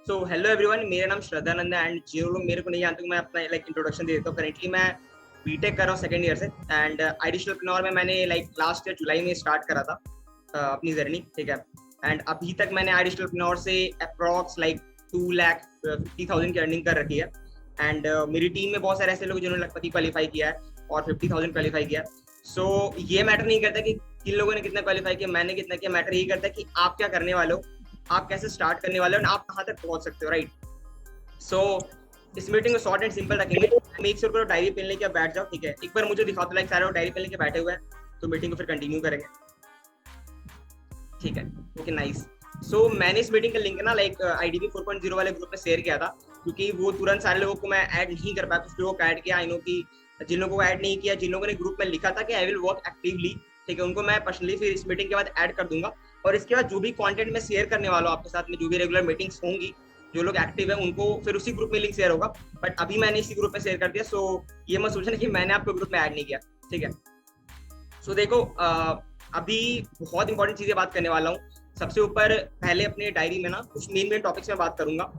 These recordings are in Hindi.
सो हेलो एवरीवन, मेरा नाम श्रद्धानंद है एंड जो लोग मेरे को नहीं जानते मैं अपना इंट्रोडक्शन दे देता हूँ। करेंटली मैं बीटेक कर रहा हूँ सेकंड ईयर से एंड आईडिशनल में मैंने लास्ट ईयर जुलाई में स्टार्ट करा था अपनी जर्नी, ठीक है। एंड अभी तक मैंने आईडिशनल से अप्रॉक्स 2,50,000 की अर्निंग कर रखी है। एंड मेरी टीम में बहुत सारे ऐसे लोग जिन्होंने लखपति क्वालिफाई किया है और 50,000 क्वालिफाई किया है। सो ये मैटर नहीं करता कि किन लोगों ने कितना क्वालिफाई किया, मैंने कितना किया। मैटर यही करता है कि आप क्या करने वाले हो, आप कैसे स्टार्ट करने वाले हो और आप कहाँ तक पहुंच सकते हो, राइट। सो इस मीटिंग को शॉर्ट एंड सिंपल रखेंगे। मेक श्योर करो डायरी पेन लेके बैठ जाओ, ठीक है। एक बार मुझे दिखाओ तो सारे डायरी पेन लेके बैठे हुए हैं, तो मीटिंग को फिर कंटिन्यू करेंगे, ठीक है। Okay nice. सो मैंने इस मीटिंग का लिंक ना IDP 4.0 वाले ग्रुप में शेयर किया था, क्योंकि वो तुरंत सारे लोगों को मैं ऐड नहीं कर पाया, कुछ लोगों को ऐड किया। आई नो कि जिन लोगों को ऐड नहीं किया, जिन लोगों ने ग्रुप में लिखा था कि आई विल वर्क एक्टिवली, ठीक है, उनको मैं पर्सनली फिर इस मीटिंग के बाद ऐड कर दूंगा। और इसके बाद जो भी कंटेंट मैं शेयर करने वाला हूँ आपके साथ में, जो भी रेगुलर मीटिंग्स होंगी, जो लोग एक्टिव है उनको फिर उसी ग्रुप में लिंक शेयर होगा। बट अभी मैंने इसी ग्रुप में शेयर कर दिया, सो ये मत सोचना कि मैंने आपको ग्रुप में ऐड नहीं किया, ठीक है। सो देखो अभी बहुत इंपॉर्टेंट चीजें बात करने वाला हूँ। सबसे ऊपर पहले अपने डायरी में ना कुछ मेन टॉपिक्स में बात करूंगा।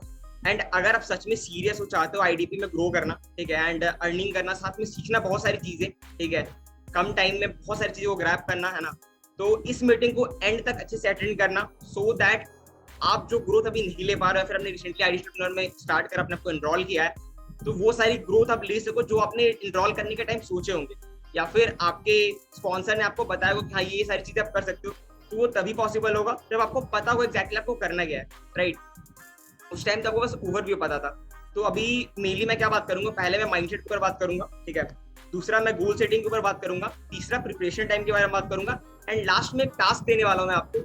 एंड अगर आप सच में सीरियस हो, चाहते हो आईडीपी में ग्रो करना, ठीक है, एंड अर्निंग करना, साथ में सीखना बहुत सारी चीजें, ठीक है, कम टाइम में बहुत सारी चीजों को ग्रैब करना है ना, तो इस मीटिंग को एंड तक अच्छे से अटेंड करना, सो दैट आप जो ग्रोथ अभी नहीं ले पा रहे हो, फिर आपने रिसेंटली आईडीशनल में स्टार्ट कर अपने आपको एनरोल किया है, तो वो सारी ग्रोथ आप ले सको जो आपने एनरोल करने के टाइम सोचे होंगे, या फिर आपके स्पॉन्सर ने आपको बताया होगा कि हाँ ये सारी चीजें आप कर सकते हो। तो वो तभी पॉसिबल होगा जब आपको पता होगा एग्जैक्टली आपको करना क्या है, राइट। उस टाइम तक आपको बस ओवरव्यू पता था। तो अभी मेनली मैं क्या बात करूंगा, पहले मैं माइंडसेट के ऊपर बात करूंगा, ठीक है। दूसरा मैं गोल सेटिंग के ऊपर बात करूंगा। तीसरा प्रिपरेशन टाइम के बारे में बात करूंगा। एंड लास्ट में एक टास्क देने वाला हूं मैं आपको,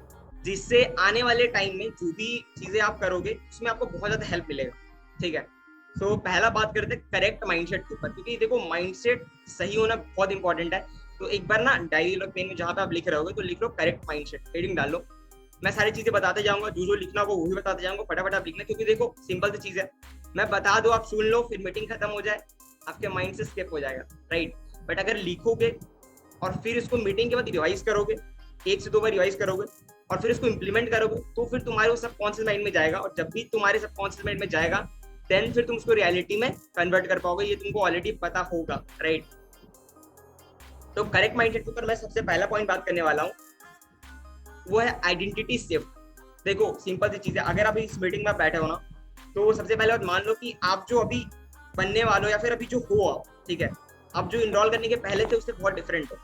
जिससे आने वाले टाइम में जो भी चीजें आप करोगे उसमें आपको बहुत ज्यादा हेल्प मिलेगा, ठीक है। सो पहला बात करते हैं करेक्ट माइंडसेट के ऊपर, क्योंकि देखो माइंडसेट सही होना बहुत इंपॉर्टेंट है। तो एक बार ना डायरी लो, पेन में जहां पे आप लिख रहे होगे तो लिख लो करेक्ट माइंडसेट, हेडिंग डाल लो। मैं सारी चीजें बताते जाऊंगा, जो लिखना होगा वो भी बताते जाऊंगा, फटाफट आप लिखना, क्योंकि देखो सिंपल सी चीज है, मैं बता दो आप सुन लो, फिर मीटिंग खत्म हो जाए आपके माइंड से स्किप हो जाएगा, राइट। बट अगर लिखोगे और फिर इसको मीटिंग के बाद रिवाइज करोगे, 1 से 2 बार रिवाइज करोगे और फिर इसको इम्प्लीमेंट करोगे, तो फिर तुम्हारे वो सबकॉन्शियस माइंड में जाएगा। और जब भी तुम्हारे सबकॉन्शियस माइंड में जाएगा, देन फिर तुम उसको रियलिटी में कन्वर्ट कर पाओगे, ये तुमको ऑलरेडी पता होगा, राइट। तो करेक्ट माइंडसेट के ऊपर मैं सबसे पहला पॉइंट बात करने वाला हूँ, वो है आइडेंटिटी शिफ्ट। देखो सिंपल सी चीज है, अगर आप इस मीटिंग में बैठे हो ना, तो सबसे पहले बात मान लो कि आप जो अभी बनने वाले हो या फिर अभी जो हो आप, ठीक है, आप जो इनरोल करने के पहले थे उससे बहुत डिफरेंट हो।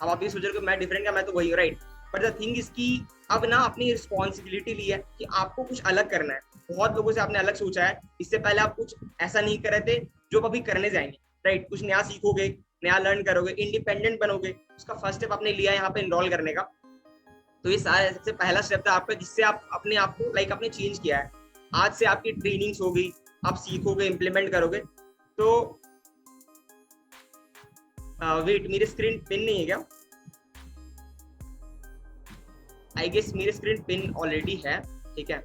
अब आप ये सोच रहे हो कि मैं डिफरेंट का, मैं तो वही हूँ, राइट। बट द थिंग इसकी अब ना अपनी रिस्पॉन्सिबिलिटी ली है कि आपको कुछ अलग करना है। बहुत लोगों से आपने अलग सोचा है, इससे पहले आप कुछ ऐसा नहीं कर रहे थे जो अब अभी करने जाएंगे, राइट। कुछ नया सीखोगे, नया लर्न करोगे, इंडिपेंडेंट बनोगे, उसका फर्स्ट स्टेप आपने लिया है यहाँ पे इनरोल करने का। तो ये सारा सबसे पहला स्टेप था आपका, जिससे आप अपने आप को आपने चेंज किया है। आज से आपकी ट्रेनिंग्स होगी, आप सीखोगे, इम्प्लीमेंट करोगे। तो वेट, मेरी स्क्रीन पिन नहीं है क्या? आई गेस मेरी स्क्रीन पिन ऑलरेडी है, ठीक है,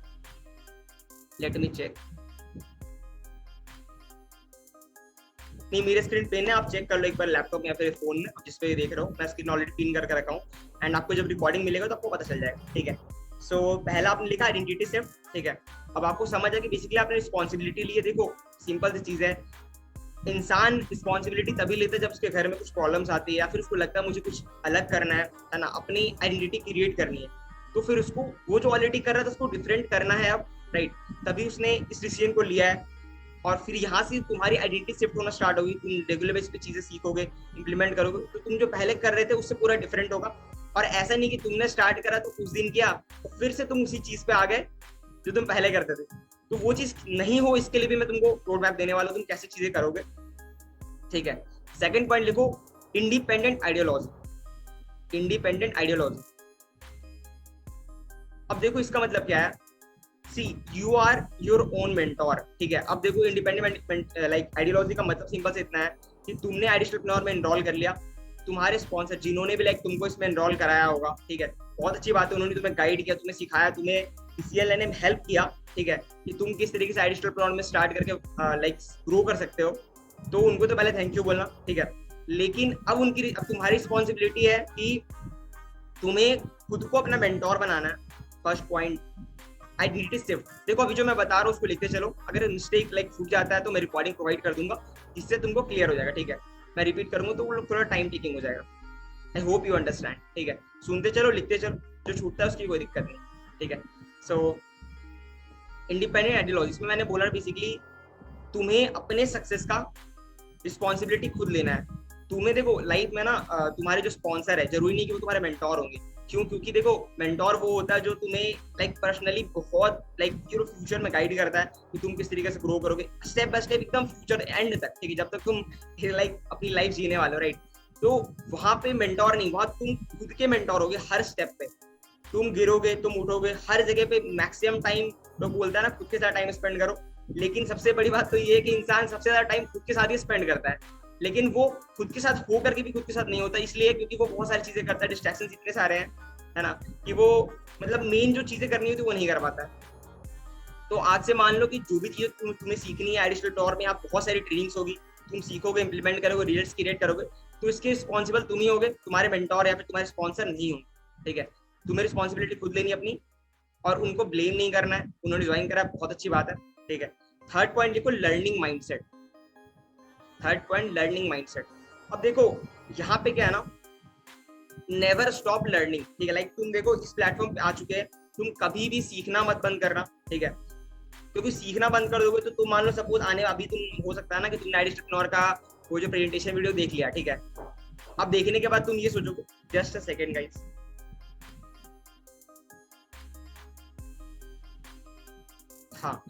लेट मी चेक। नहीं, मेरी स्क्रीन पिन है, आप चेक कर लो एक बार लैपटॉप या फिर फोन में जिस पे देख रहे हो। मैं स्क्रीन ऑलरेडी पिन करके रखा हूँ एंड आपको जब रिकॉर्डिंग मिलेगा तो आपको पता चल जाएगा, ठीक है। सो पहला आपने लिखा आइडेंटिटी शिफ्ट, ठीक है। अब आपको समझ है कि बेसिकली आपने रिस्पॉन्सिबिलिटी ली है। देखो सिंपल सी चीज है, इंसान रिस्पॉन्सिबिलिटी तभी लेता है जब उसके घर में कुछ प्रॉब्लम्स आती है या फिर उसको लगता है मुझे कुछ अलग करना है ना, अपनी आइडेंटिटी क्रिएट करनी है। तो फिर उसको वो जो ऑलरेडी कर रहा था उसको डिफरेंट करना है अब, राइट। तभी उसने इस डिसीजन को लिया है और फिर यहाँ से तुम्हारी आइडेंटिटी शिफ्ट होना स्टार्ट होगी। तुम रेगुलर बेस पे चीजें सीखोगे, इंप्लीमेंट करोगे, तो तुम जो पहले कर रहे थे उससे पूरा डिफरेंट होगा। और ऐसा नहीं कि तुमने स्टार्ट करा तो कुछ दिन किया तो फिर से तुम उसी चीज पे आ गए जो तुम पहले करते थे। तो वो चीज नहीं हो, इसके लिए भी मैं तुमको रोड मैप देने वाला हूँ, तुम कैसे चीजें करोगे, ठीक है। सेकंड पॉइंट लिखो इंडिपेंडेंट आइडियोलॉजी। इंडिपेंडेंट आइडियोलॉजी, अब देखो इसका मतलब क्या है, see you are your own mentor, ठीक है। अब देखो इंडिपेंडेंट आइडियोलॉजी का मतलब सिंपल से इतना है कि तुमने आईडिशनल में एनरोल कर लिया, तुम्हारे स्पॉन्सर जिन्होंने भी तुमको इसमें एनरोल कराया होगा, ठीक है, बहुत अच्छी बात है, उन्होंने तुम्हें गाइड किया, तुम्हें सिखाया, तुम्हें डिसीजन लेने में हेल्प किया, ठीक है, कि तुम किस तरीके से आईडिशनल में स्टार्ट करके ग्रो कर सकते हो। तो उनको तो पहले थैंक यू बोलना, ठीक है। लेकिन अब तुम्हारी रिस्पॉन्सिबिलिटी है कि तुम्हें खुद को अपना मेंटोर बनाना है, फर्स्ट पॉइंट। Identity shift. देखो अभी जो मैं बता रहा हूँ उसको लिखते चलो, अगर मिस्टेक लाइक छूट जाता है तो मैं रिकॉर्डिंग प्रोवाइड कर दूंगा, जिससे तुमको क्लियर हो जाएगा, ठीक है। मैं रिपीट करूंगा तो वो लोग थोड़ा टाइम टेकिंग हो जाएगा। आई होप यू अंडरस्टैंड, ठीक है। सुनते चलो, लिखते चलो, जो छूटता है उसकी कोई दिक्कत नहीं, ठीक है। सो इंडिपेंडेंट आइडियोलॉजी, इसमें मैंने बोला बेसिकली तुम्हें अपने सक्सेस का रिस्पॉन्सिबिलिटी खुद लेना है। तुम्हें देखो लाइफ में ना तुम्हारे जो स्पॉन्सर है जरूरी नहीं कि वो तुम्हारे मेंटोर होंगे। क्यों? क्योंकि देखो मेंटोर वो होता है जो तुम्हें लाइक पर्सनली बहुत लाइक जो फ्यूचर में गाइड करता है कि तुम किस तरीके से ग्रो करोगे स्टेप बाय स्टेप एकदम फ्यूचर एंड तक, ठीक है, जब तक तुम लाइक अपनी लाइफ जीने वाले हो, राइट। तो वहां पे मेंटोर नहीं, वहां तुम खुद के मेंटोर होगे। हर स्टेप पे तुम गिरोगे, तुम उठोगे, हर जगह पे मैक्सिमम टाइम, लोग बोलता है ना खुद के साथ टाइम स्पेंड करो, लेकिन सबसे बड़ी बात तो ये है कि इंसान सबसे ज्यादा टाइम खुद के साथ ही स्पेंड करता है, लेकिन वो खुद के साथ हो करके भी खुद के साथ नहीं होता, इसलिए क्योंकि वो बहुत सारी चीजें करता है, डिस्ट्रैक्शन इतने सारे हैं, है ना, कि वो मतलब मेन जो चीजें करनी होती है वो नहीं कर पाता है। तो आज से मान लो कि जो भी चीजें तुम्हें सीखनी है एडिशनल टॉर में, आप बहुत सारी ट्रेनिंग्स होगी, तुम सीखोगे, इंप्लीमेंट करोगे, रिजल्ट्स क्रिएट करोगे, तो इसके रिस्पॉन्सिबल तुम ही होगे, तुम्हारे मेंटोर या फिर तुम्हारे स्पॉन्सर नहीं होंगे, ठीक है। तुम्हें रिस्पॉन्सिबिलिटी खुद लेनी अपनी, और उनको ब्लेम नहीं करना है, उन्होंने ज्वाइन करा बहुत अच्छी बात है, ठीक है। थर्ड पॉइंट देखो, learning mindset. Third point learning mindset. अब देखो यहाँ पे क्या है ना, नेवर स्टॉप लर्निंग, ठीक है। लाइक तुम देखो इस प्लेटफॉर्म पे आ चुके हैं, तुम कभी भी सीखना मत बंद करना, ठीक है। क्योंकि सीखना बंद कर दोगे तो तुम मान लो सपोज आने अभी तुम हो सकता है ना कि तुमने आइडिस्ट्रक्नोर का वो जो प्रेजेंटेशन वीडियो देख लिया, ठीक है। अब देखने के बाद तुम ये सोचोगे, जस्ट अ सेकंड गाइस, हाँ।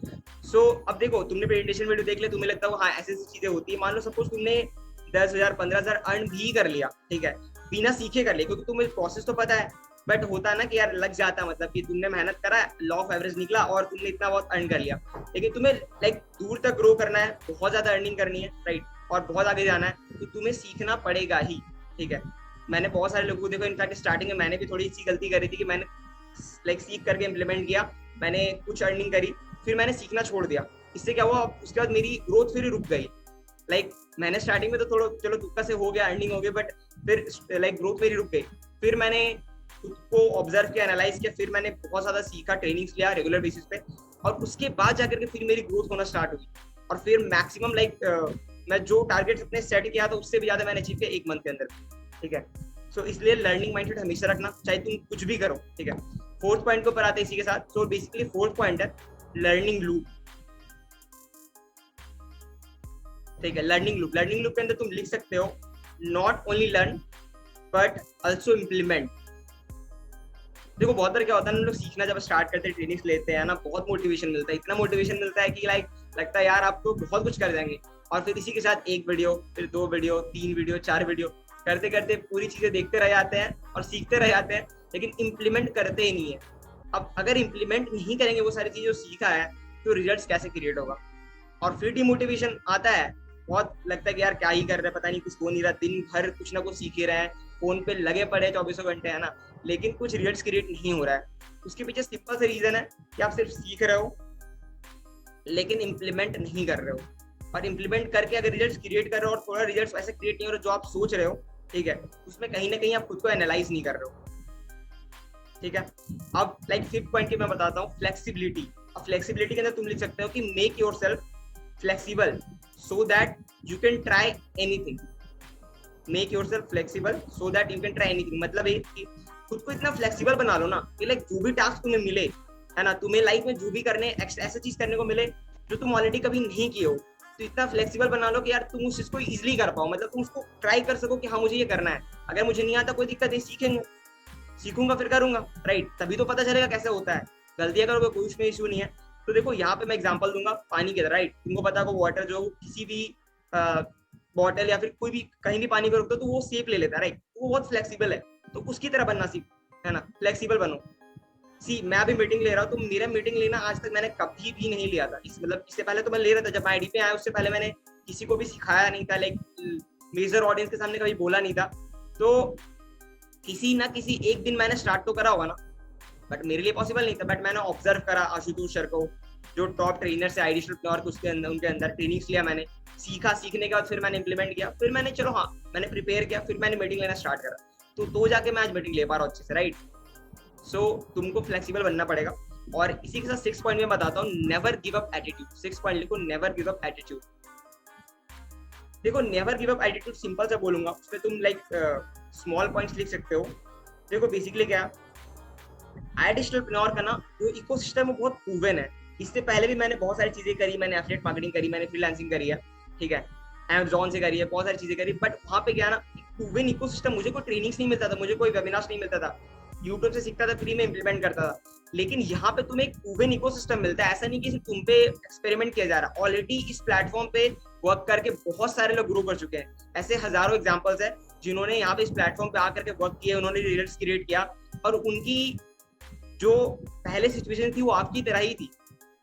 सो अब देखो तुमने प्रेजेंटेशन वीडियो देख लिया, तुम्हें लगता है हाँ ऐसी ऐसी चीजें होती है, मान लो सपोज तुमने 10,000 15,000 अर्न भी कर लिया, ठीक है, बिना सीखे कर लिया, क्योंकि तुम्हें प्रोसेस तो पता है, बट होता है ना कि यार लग जाता है, मतलब कि तुमने मेहनत करा, लॉ ऑफ एवरेज निकला और तुमने इतना बहुत अर्न कर लिया, लेकिन तुम्हें लाइक दूर तक ग्रो करना है, बहुत ज्यादा अर्निंग करनी है, राइट, और बहुत आगे जाना है, तो तुम्हें सीखना पड़ेगा ही, ठीक है। मैंने बहुत सारे लोगों को देखो, इनफैक्ट स्टार्टिंग में मैंने भी थोड़ी सी गलती करी थी कि मैंने लाइक सीख करके इम्प्लीमेंट किया, मैंने कुछ अर्निंग करी, फिर मैंने सीखना छोड़ दिया। इससे क्या हुआ, उसके बाद मेरी ग्रोथ फिर रुक गई। लाइक मैंने स्टार्टिंग में तो थोड़ा चलो तुक्का से हो गया, अर्निंग हो गई, बट फिर लाइक ग्रोथ मेरी रुक गई। फिर मैंने खुद को ऑब्जर्व किया, एनालाइज किया, फिर मैंने बहुत ज्यादा सीखा, ट्रेनिंग्स लिया रेगुलर बेसिस पे, और उसके बाद जाकर के फिर मेरी ग्रोथ होना स्टार्ट हुई, और फिर मैक्सिमम लाइक मैं जो टारगेट अपने सेट किया था उससे भी ज्यादा मैंने अचीव किया 1 मंथ के अंदर, ठीक है। सो इसलिए लर्निंग माइंडसेट हमेशा रखना, चाहे तुम कुछ भी करो, ठीक है। फोर्थ पॉइंट को ऊपर आते हैं इसी के साथ। सो बेसिकली फोर्थ पॉइंट है लर्निंग लूप, ठीक है। लर्निंग लूप, लर्निंग लूप के अंदर तुम लिख सकते हो not only learn but also implement. देखो बहुत बार क्या होता है ना, लोग सीखना जब स्टार्ट करते हैं, ट्रेनिंग्स लेते हैं ना, बहुत मोटिवेशन मिलता है, इतना मोटिवेशन मिलता है कि लाइक लगता है यार आप तो बहुत कुछ कर जाएंगे, और फिर इसी के साथ 1 वीडियो, फिर 2 वीडियो, 3 वीडियो, 4 वीडियो करते करते पूरी चीजें देखते रह जाते हैं और सीखते रह जाते हैं, लेकिन इम्प्लीमेंट करते ही नहीं है। अब अगर इम्प्लीमेंट नहीं करेंगे वो सारी चीजें जो सीखा है, तो रिजल्ट्स कैसे क्रिएट होगा, और फिर डिमोटिवेशन आता है, बहुत लगता है कि यार क्या ही कर रहे हैं, पता नहीं कुछ हो नहीं रहा, दिन भर कुछ ना कुछ सीख ही रहे हैं, फोन पे लगे पड़े 24 घंटे, है ना, लेकिन कुछ रिजल्ट्स क्रिएट नहीं हो रहा है। उसके पीछे सिंपल सा रीजन है कि आप सिर्फ सीख रहे हो लेकिन इम्प्लीमेंट नहीं कर रहे हो, और इम्प्लीमेंट करके अगर रिजल्ट्स क्रिएट कर रहे हो और थोड़ा रिजल्ट्स वैसे क्रिएट नहीं हो रहे जो आप सोच रहे हो, ठीक है, उसमें कहीं ना कहीं आप खुद को एनालाइज नहीं कर रहे हो, ठीक है। अब लाइक फिफ्थ पॉइंट की मैं बताता हूँ, फ्लेक्सिबिलिटी। अब फ्लेक्सिबिलिटी के अंदर तुम लिख सकते हो कि make your self flexible so that you can try anything. Make your self flexible so that you can try anything, मतलब ये कि खुद को इतना फ्लेक्सिबल बना लो ना कि लाइक जो भी टास्क तुम्हें मिले, है ना, तुम्हें लाइफ में जो भी करने ऐसा चीज करने को मिले जो तुम ऑलरेडी कभी नहीं किए हो, तो इतना फ्लेक्सिबल बना लो कि यार तुम उस चीज को इजिली कर पाओ, मतलब तुम उसको ट्राई कर सको कि हाँ मुझे ये करना है, अगर मुझे नहीं आता कोई दिक्कत नहीं, सीखेंगे, सीखूंगा फिर करूंगा, राइट, तभी तो पता चलेगा कैसे होता है। गलतियां करोगे कोई उसमें इशू नहीं है। तो देखो यहाँ पे मैं एग्जांपल दूंगा पानी के, राइट, तुमको पता है वाटर जो किसी भी बॉटल या फिर कोई भी कहीं भी पानी को रख दो तो वो शेप ले लेता है, राइट, वो बहुत फ्लेक्सिबल है, तो उसकी तरह बनना सीख, है ना, फ्लेक्सिबल बनो। सी मैं अभी मीटिंग ले रहा हूँ, तो मेरा मीटिंग लेना आज तक मैंने कभी भी नहीं लिया था, मतलब इससे पहले तो मैं ले रहा था, जब मैं आईडी पे आया उससे पहले मैंने किसी को भी सिखाया नहीं था, लाइक मेजर ऑडियंस के सामने कभी बोला नहीं था, तो किसी ना किसी एक दिन मैंने स्टार्ट तो करा होगा ना, बट मेरे लिए पॉसिबल नहीं था, बट मैंने ऑब्जर्व करा आशुतोष सर को, जो टॉप ट्रेनर से आईडी फ्लोर के उसके अंदर, उनके अंदर ट्रेनिंग्स लिया मैंने, सीखा, सीखने के बाद फिर मैंने इंप्लीमेंट किया, फिर मैंने चलो हाँ मैंने प्रिपेयर किया, फिर मैंने मीटिंग लेना स्टार्ट करा, तो जाके मैं आज मीटिंग ले पा रहा हूँ अच्छे से, राइट। सो तुमको फ्लेक्सिबल बनना पड़ेगा। और इसी के साथ 6 पॉइंट में बताता हूँ, never give up attitude. 6 point लिखो, नेवर गिव अप एटीट्यूड। देखो never give up attitude simple सा बोलूंगा, उसमें तुम लाइक स्मॉल पॉइंट्स लिख सकते हो। देखो बेसिकली क्या, एडिशनल का ना जो इकोसिस्टम है बहुत प्रूवन है। इससे पहले भी मैंने बहुत सारी चीजें करी, मैंने एफिलिएट मार्केटिंग करी, मैंने फ्रीलांसिंग करी है, ठीक है, Amazon से करी है, बहुत सारी चीजें करी, बट वहां पे क्या ना, प्रूवन इकोसिस्टम, मुझे कोई ट्रेनिंग्स नहीं मिलता था, मुझे कोई वेबिनार्स नहीं मिलता था, यूट्यूब से सीखता था, फ्री में इंप्लीमेंट करता था। लेकिन यहाँ पे तुम्हें एक प्रूवन इकोसिस्टम मिलता है, ऐसा नहीं कि सिर्फ तुम पे एक्सपेरिमेंट किया जा रहा, ऑलरेडी इस प्लेटफॉर्म पे वर्क करके बहुत सारे लोग ग्रो कर चुके हैं। ऐसे हजारों एग्जांपल्स है जिन्होंने यहाँ पे इस प्लेटफॉर्म पे आकर के वर्क किया, उन्होंने रिजल्ट्स क्रिएट किया, और उनकी जो पहले सिचुएशन थी वो आपकी तरह ही थी,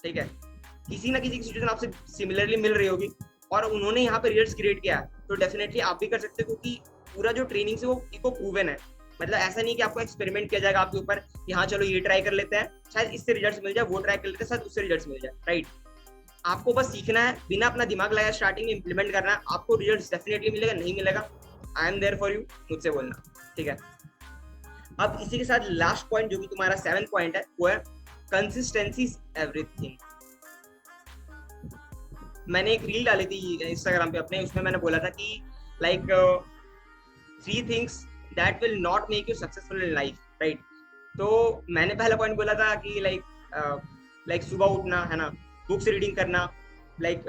ठीक है, किसी ना किसी की सिचुएशन आपसे सिमिलरली मिल रही होगी, और उन्होंने यहाँ पे रिजल्ट्स क्रिएट किया है, तो डेफिनेटली आप भी कर सकते हो, क्योंकि पूरा जो ट्रेनिंग से वो इको प्रूवन है। मतलब ऐसा नहीं कि आपको एक्सपेरिमेंट किया जाएगा आपके ऊपर कि हाँ चलो ये ट्राई कर लेते हैं, शायद इससे रिजल्ट्स मिल जाए, वो ट्राई कर लेते हैं, शायद उससे रिजल्ट्स मिल जाए, राइट। आपको बस सीखना है, बिना अपना दिमाग लगाया स्टार्टिंग में इंप्लीमेंट करना है, आपको रिजल्ट्स डेफिनेटली मिलेगा, नहीं मिलेगा I am there for you, मुझसे बोलना, ठीक है। अब इसी के साथ लास्ट पॉइंट जो कि तुम्हारा 7th पॉइंट है, वो है कंसिस्टेंसी इज एवरीथिंग। मैंने एक रील डाली थी इंस्टाग्राम पे अपने, उसमें मैंने बोला था कि like 3 things that will not make you successful in life, right. तो मैंने पहला पॉइंट बोला था कि लाइक सुबह उठना है ना, बुक्स रीडिंग करना,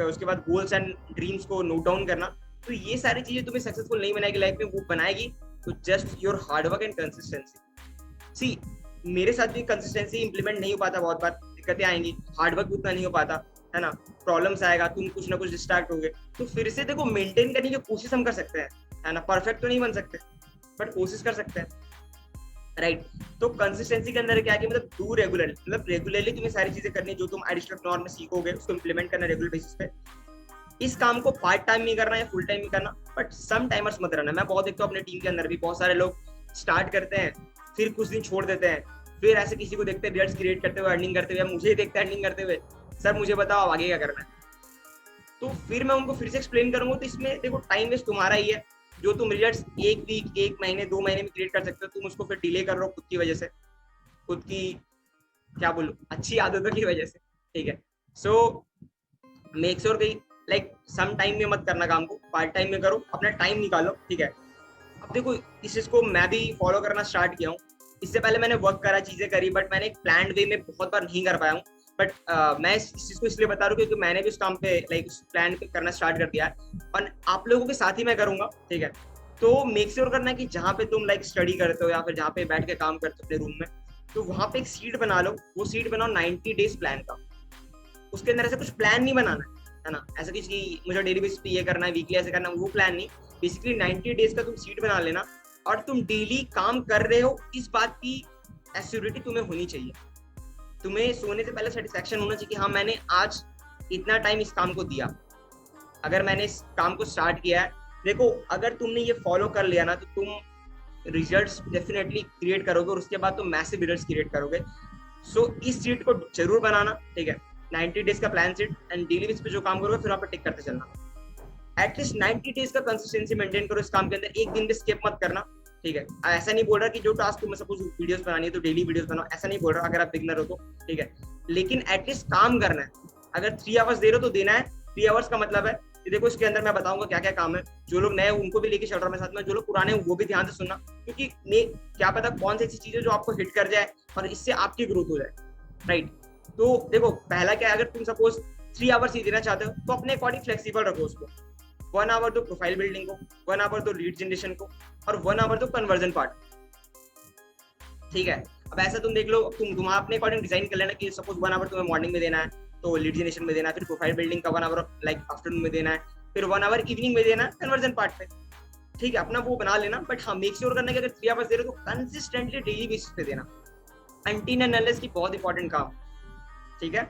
उसके बाद गोल्स एंड ड्रीम्स को नोट डाउन करना। तो ये सारी चीजें तुम्हें सक्सेसफुल नहीं बनाएगी लाइफ में, वो बनाएगी तो just your hard work and consistency. See मेरे साथ भी कंसिस्टेंसी इंप्लीमेंट नहीं हो पाता, बहुत बार दिक्कतें आएंगी, हार्ड वर्क उतना नहीं हो पाता, है ना, प्रॉब्लम्स आएगा, तुम कुछ ना कुछ डिस्ट्रैक्ट होगे, तो फिर से देखो मेंटेन करने की कोशिश हम कर सकते हैं, है ना, परफेक्ट तो नहीं बन सकते बट कोशिश कर सकते हैं, राइट। तो कंसिस्टेंसी के अंदर क्या कि मतलब डू रेगुलरली, मतलब रेगुलरली तुम्हें सारी चीजें करनी, जो तुम एडिशनल में सीखोगे उसको इंप्लीमेंट करना रेगुलर बेसिस पे। इस काम को पार्ट टाइम में करना या फुल टाइम में करना, बट सम टाइमर्स मत रहना। मैं बहुत देखता हूँ अपने टीम के अंदर भी, बहुत सारे लोग स्टार्ट करते हैं, फिर कुछ दिन छोड़ देते हैं, फिर ऐसे किसी को देखते हैं रिजल्ट्स क्रिएट करते हुए, अर्निंग करते हुए, मुझे देखते हैं अर्निंग करते हुए, सर मुझे बताओ आगे क्या करना है। तो फिर मैं उनको फिर से एक्सप्लेन करूंगा, तो इसमें देखो टाइम वेस्ट तुम्हारा ही है। जो तुम रिजल्ट्स 1 वीक, 1 महीने, 2 महीने में क्रिएट कर सकते हो, तुम उसको फिर डिले कर रहे हो खुद की वजह से, खुद की क्या बोलूं अच्छी आदतों की वजह से, ठीक है। सो मेक श्योर कि लाइक सम टाइम में मत करना काम को, पार्ट टाइम में करो, अपना टाइम निकालो, ठीक है। अब देखो इस चीज को मैं भी फॉलो करना स्टार्ट किया हूँ। इससे पहले मैंने वर्क करा, चीजें करी, बट मैंने एक प्लान्ड वे में बहुत बार नहीं कर पाया हूँ। बट मैं इस चीज को इसलिए बता रहा हूँ क्योंकि मैंने भी उस काम पे उस प्लान पे करना स्टार्ट कर दिया है, और आप लोगों के साथ ही मैं करूंगा, ठीक है। तो मेक श्योर करना कि जहाँ पे तुम स्टडी करते हो या फिर जहाँ पे बैठ के काम करते हो अपने रूम में, तो वहां पे एक सीट बना लो। वो सीट बनाओ 90 डेज प्लान का। उसके अंदर ऐसा कुछ प्लान नहीं बनाना है ना, ऐसा कुछ कि मुझे डेली बेसिस पे ये करना है, वीकली ऐसे करना है, वो प्लान नहीं। बेसिकली 90 डेज का तुम सीट बना लेना, और तुम डेली काम कर रहे हो, इस बात की एश्योरिटी तुम्हें होनी चाहिए। तुम्हें सोने से पहले सेटिस्फैक्शन होना चाहिए कि हाँ मैंने आज इतना टाइम इस काम को दिया, अगर मैंने इस काम को स्टार्ट किया है। देखो अगर तुमने ये फॉलो कर लिया ना, तो तुम रिजल्ट्स डेफिनेटली क्रिएट करोगे, और उसके बाद तुम मैसिव रिजल्ट्स क्रिएट करोगे। सो इस सीट को जरूर बनाना, ठीक है, 90 डेज का plan seat, and daily basis पे जो काम करोगे फिर वहां पर टिक करते चलना। एटलीस्ट 90 डेज का कंसिस्टेंसी मेंटेन करो इस काम के अंदर, एक दिन भी स्किप मत करना, ठीक है। ऐसा नहीं बोल रहा कि जो टास्क तुम्हें सपोज वीडियोस बनानी है तो डेली वीडियोस बनाओ, ऐसा नहीं बोल रहा अगर आप बिगनर हो तो, ठीक है, लेकिन एटलीस्ट काम करना है। अगर 3 आवर्स दे रहे हो तो देना है। 3 आवर्स का मतलब है कि देखो इसके अंदर मैं बताऊंगा क्या क्या काम है, जो लोग नए उनको भी लेके चल रहा है साथ में, जो लोग पुराने वो भी ध्यान से सुनना, क्योंकि क्या पता कौन सी ऐसी चीज है जो आपको हिट कर जाए और इससे आपकी ग्रोथ हो जाए, राइट। तो देखो पहला क्या है, अगर तुम सपोज 3 आवर्स ही देना चाहते हो तो अपने अकॉर्डिंग फ्लेक्सिबल रखो उसको। 1 आवर दो प्रोफाइल बिल्डिंग को, 1 आवर दो लीड जनरेशन को, और 1 आवर दो कन्वर्जन पार्ट, ठीक है। अब ऐसा तुम देख लो, तुम अपने अकॉर्डिंग डिजाइन कर लेना कि सपोज 1 आवर तुम्हें मॉर्निंग में देना है तो लीड जनरेशन में देना है, फिर प्रोफाइल बिल्डिंग का 1 आवर आफ्टरनून में देना है, फिर 1 आवर इवनिंग में देना है कन्वर्जन पार्ट पे, ठीक है, अपना वो बना लेना। बट हाँ मेक श्योर करना कि अगर 3 आवर्स दे रहे हो तो कंसिस्टेंटली डेली बेसिस पे देना, अनटिल एंड अनलेस की बहुत इंपॉर्टेंट काम, ठीक है।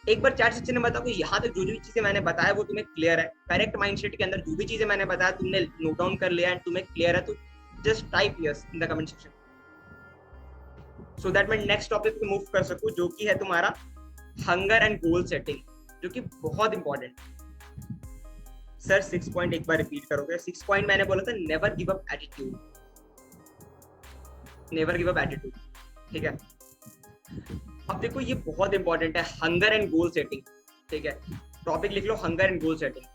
एक बार चैट सेक्शन में बताओ कि यहाँ तक जो जो चीजें मैंने बताया वो तुम्हें क्लियर है, करेक्ट माइंडसेट के अंदर जो भी चीजें मैंने बताया तुमने नोट डाउन कर लिया एंड तुम्हें क्लियर है, तो just type yes in the comment section, so that मैं नेक्स्ट टॉपिक पे मूव कर सकूं, जो कि है तुम्हारा हंगर एंड गोल सेटिंग, जो कि बहुत इंपॉर्टेंट। सर 6 पॉइंट एक बार रिपीट करोगे? 6 पॉइंट मैंने बोला था never give up attitude, never give up attitude, ठीक है। अब देखो ये बहुत इंपॉर्टेंट है, हंगर एंड गोल सेटिंग। ठीक है, टॉपिक लिख लो, hunger and goal setting.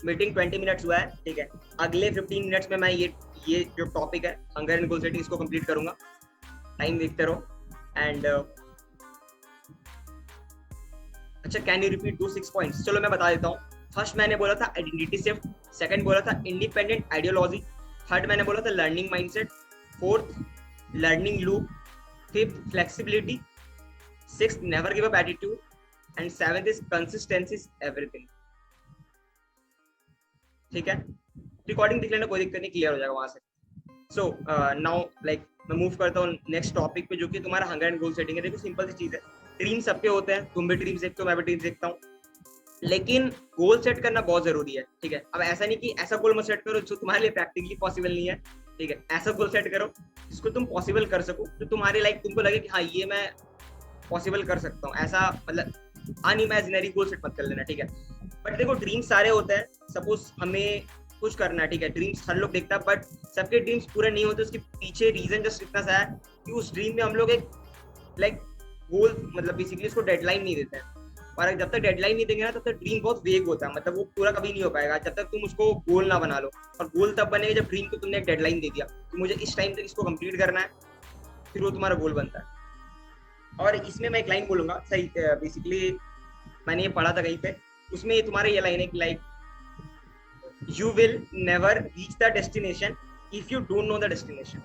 Meeting 20 minutes हुआ है, ठीक है, अगले 15 मिनट्स में मैं ये जो टॉपिक है हंगर एंड गोल सेटिंग इसको कंप्लीट करूंगा। टाइम देखते रहो। एंड अच्छा, कैन यू रिपीट दो 6 पॉइंट्स? चलो मैं बता देता हूँ। फर्स्ट मैंने बोला था आइडेंटिटी शिफ्ट, सेकंड बोला था इंडिपेंडेंट आइडियोलॉजी, थर्ड मैंने बोला था learning mindset, fourth learning loop, fifth flexibility, sixth never give up attitude, and seventh is consistency is everything. ठीक है, रिकॉर्डिंग देख लेना, कोई दिक्कत नहीं, क्लियर हो जाएगा वहां से। सो नाउ लाइक मैं मूव करता हूँ नेक्स्ट टॉपिक पे, जो कि तुम्हारा हंगर एंड गोल सेटिंग है। देखो सिंपल सी चीज है, ड्रीम सबके होते हैं, तुम भी ड्रीम्स देखते हो, मैं भी ड्रीम्स देखता हूँ, लेकिन गोल सेट करना बहुत जरूरी है। ठीक है, अब ऐसा नहीं कि ऐसा गोल मत सेट करो जो तुम्हारे लिए प्रैक्टिकली पॉसिबल नहीं है। ठीक है, ऐसा गोल सेट करो जिसको तुम पॉसिबल कर सको, जो तुम्हारी लाइक तुमको लगे कि हाँ ये मैं पॉसिबल कर सकता हूँ। ऐसा मतलब अनइमेजिनरी गोल सेट मत कर लेना। ठीक है, बट देखो ड्रीम्स सारे होते हैं, सपोज हमें कुछ करना है, ठीक है, ड्रीम्स हर लोग देखता है, बट सबके ड्रीम्स पूरे नहीं होते। उसके पीछे रीजन जस्ट इतना सा है कि उस ड्रीम में हम लोग एक लाइक गोल, मतलब बेसिकली उसको डेडलाइन नहीं देते हैं। और जब तक डेडलाइन नहीं देंगे ना, तब तक ड्रीम बहुत वेग होता है, मतलब वो पूरा कभी नहीं हो पाएगा जब तक तुम उसको गोल ना बना लो। और गोल तब बनेगा जब ड्रीम को तुमने एक डेडलाइन दे दिया कि मुझे इस टाइम तक इसको कंप्लीट करना है, फिर वो तुम्हारा गोल बनता है। और इसमें मैं एक लाइन बोलूंगा, सही बेसिकली मैंने ये पढ़ा था कहीं पे, उसमें ये तुम्हारा ये लाइन है कि like you will never reach the destination if you don't know the destination।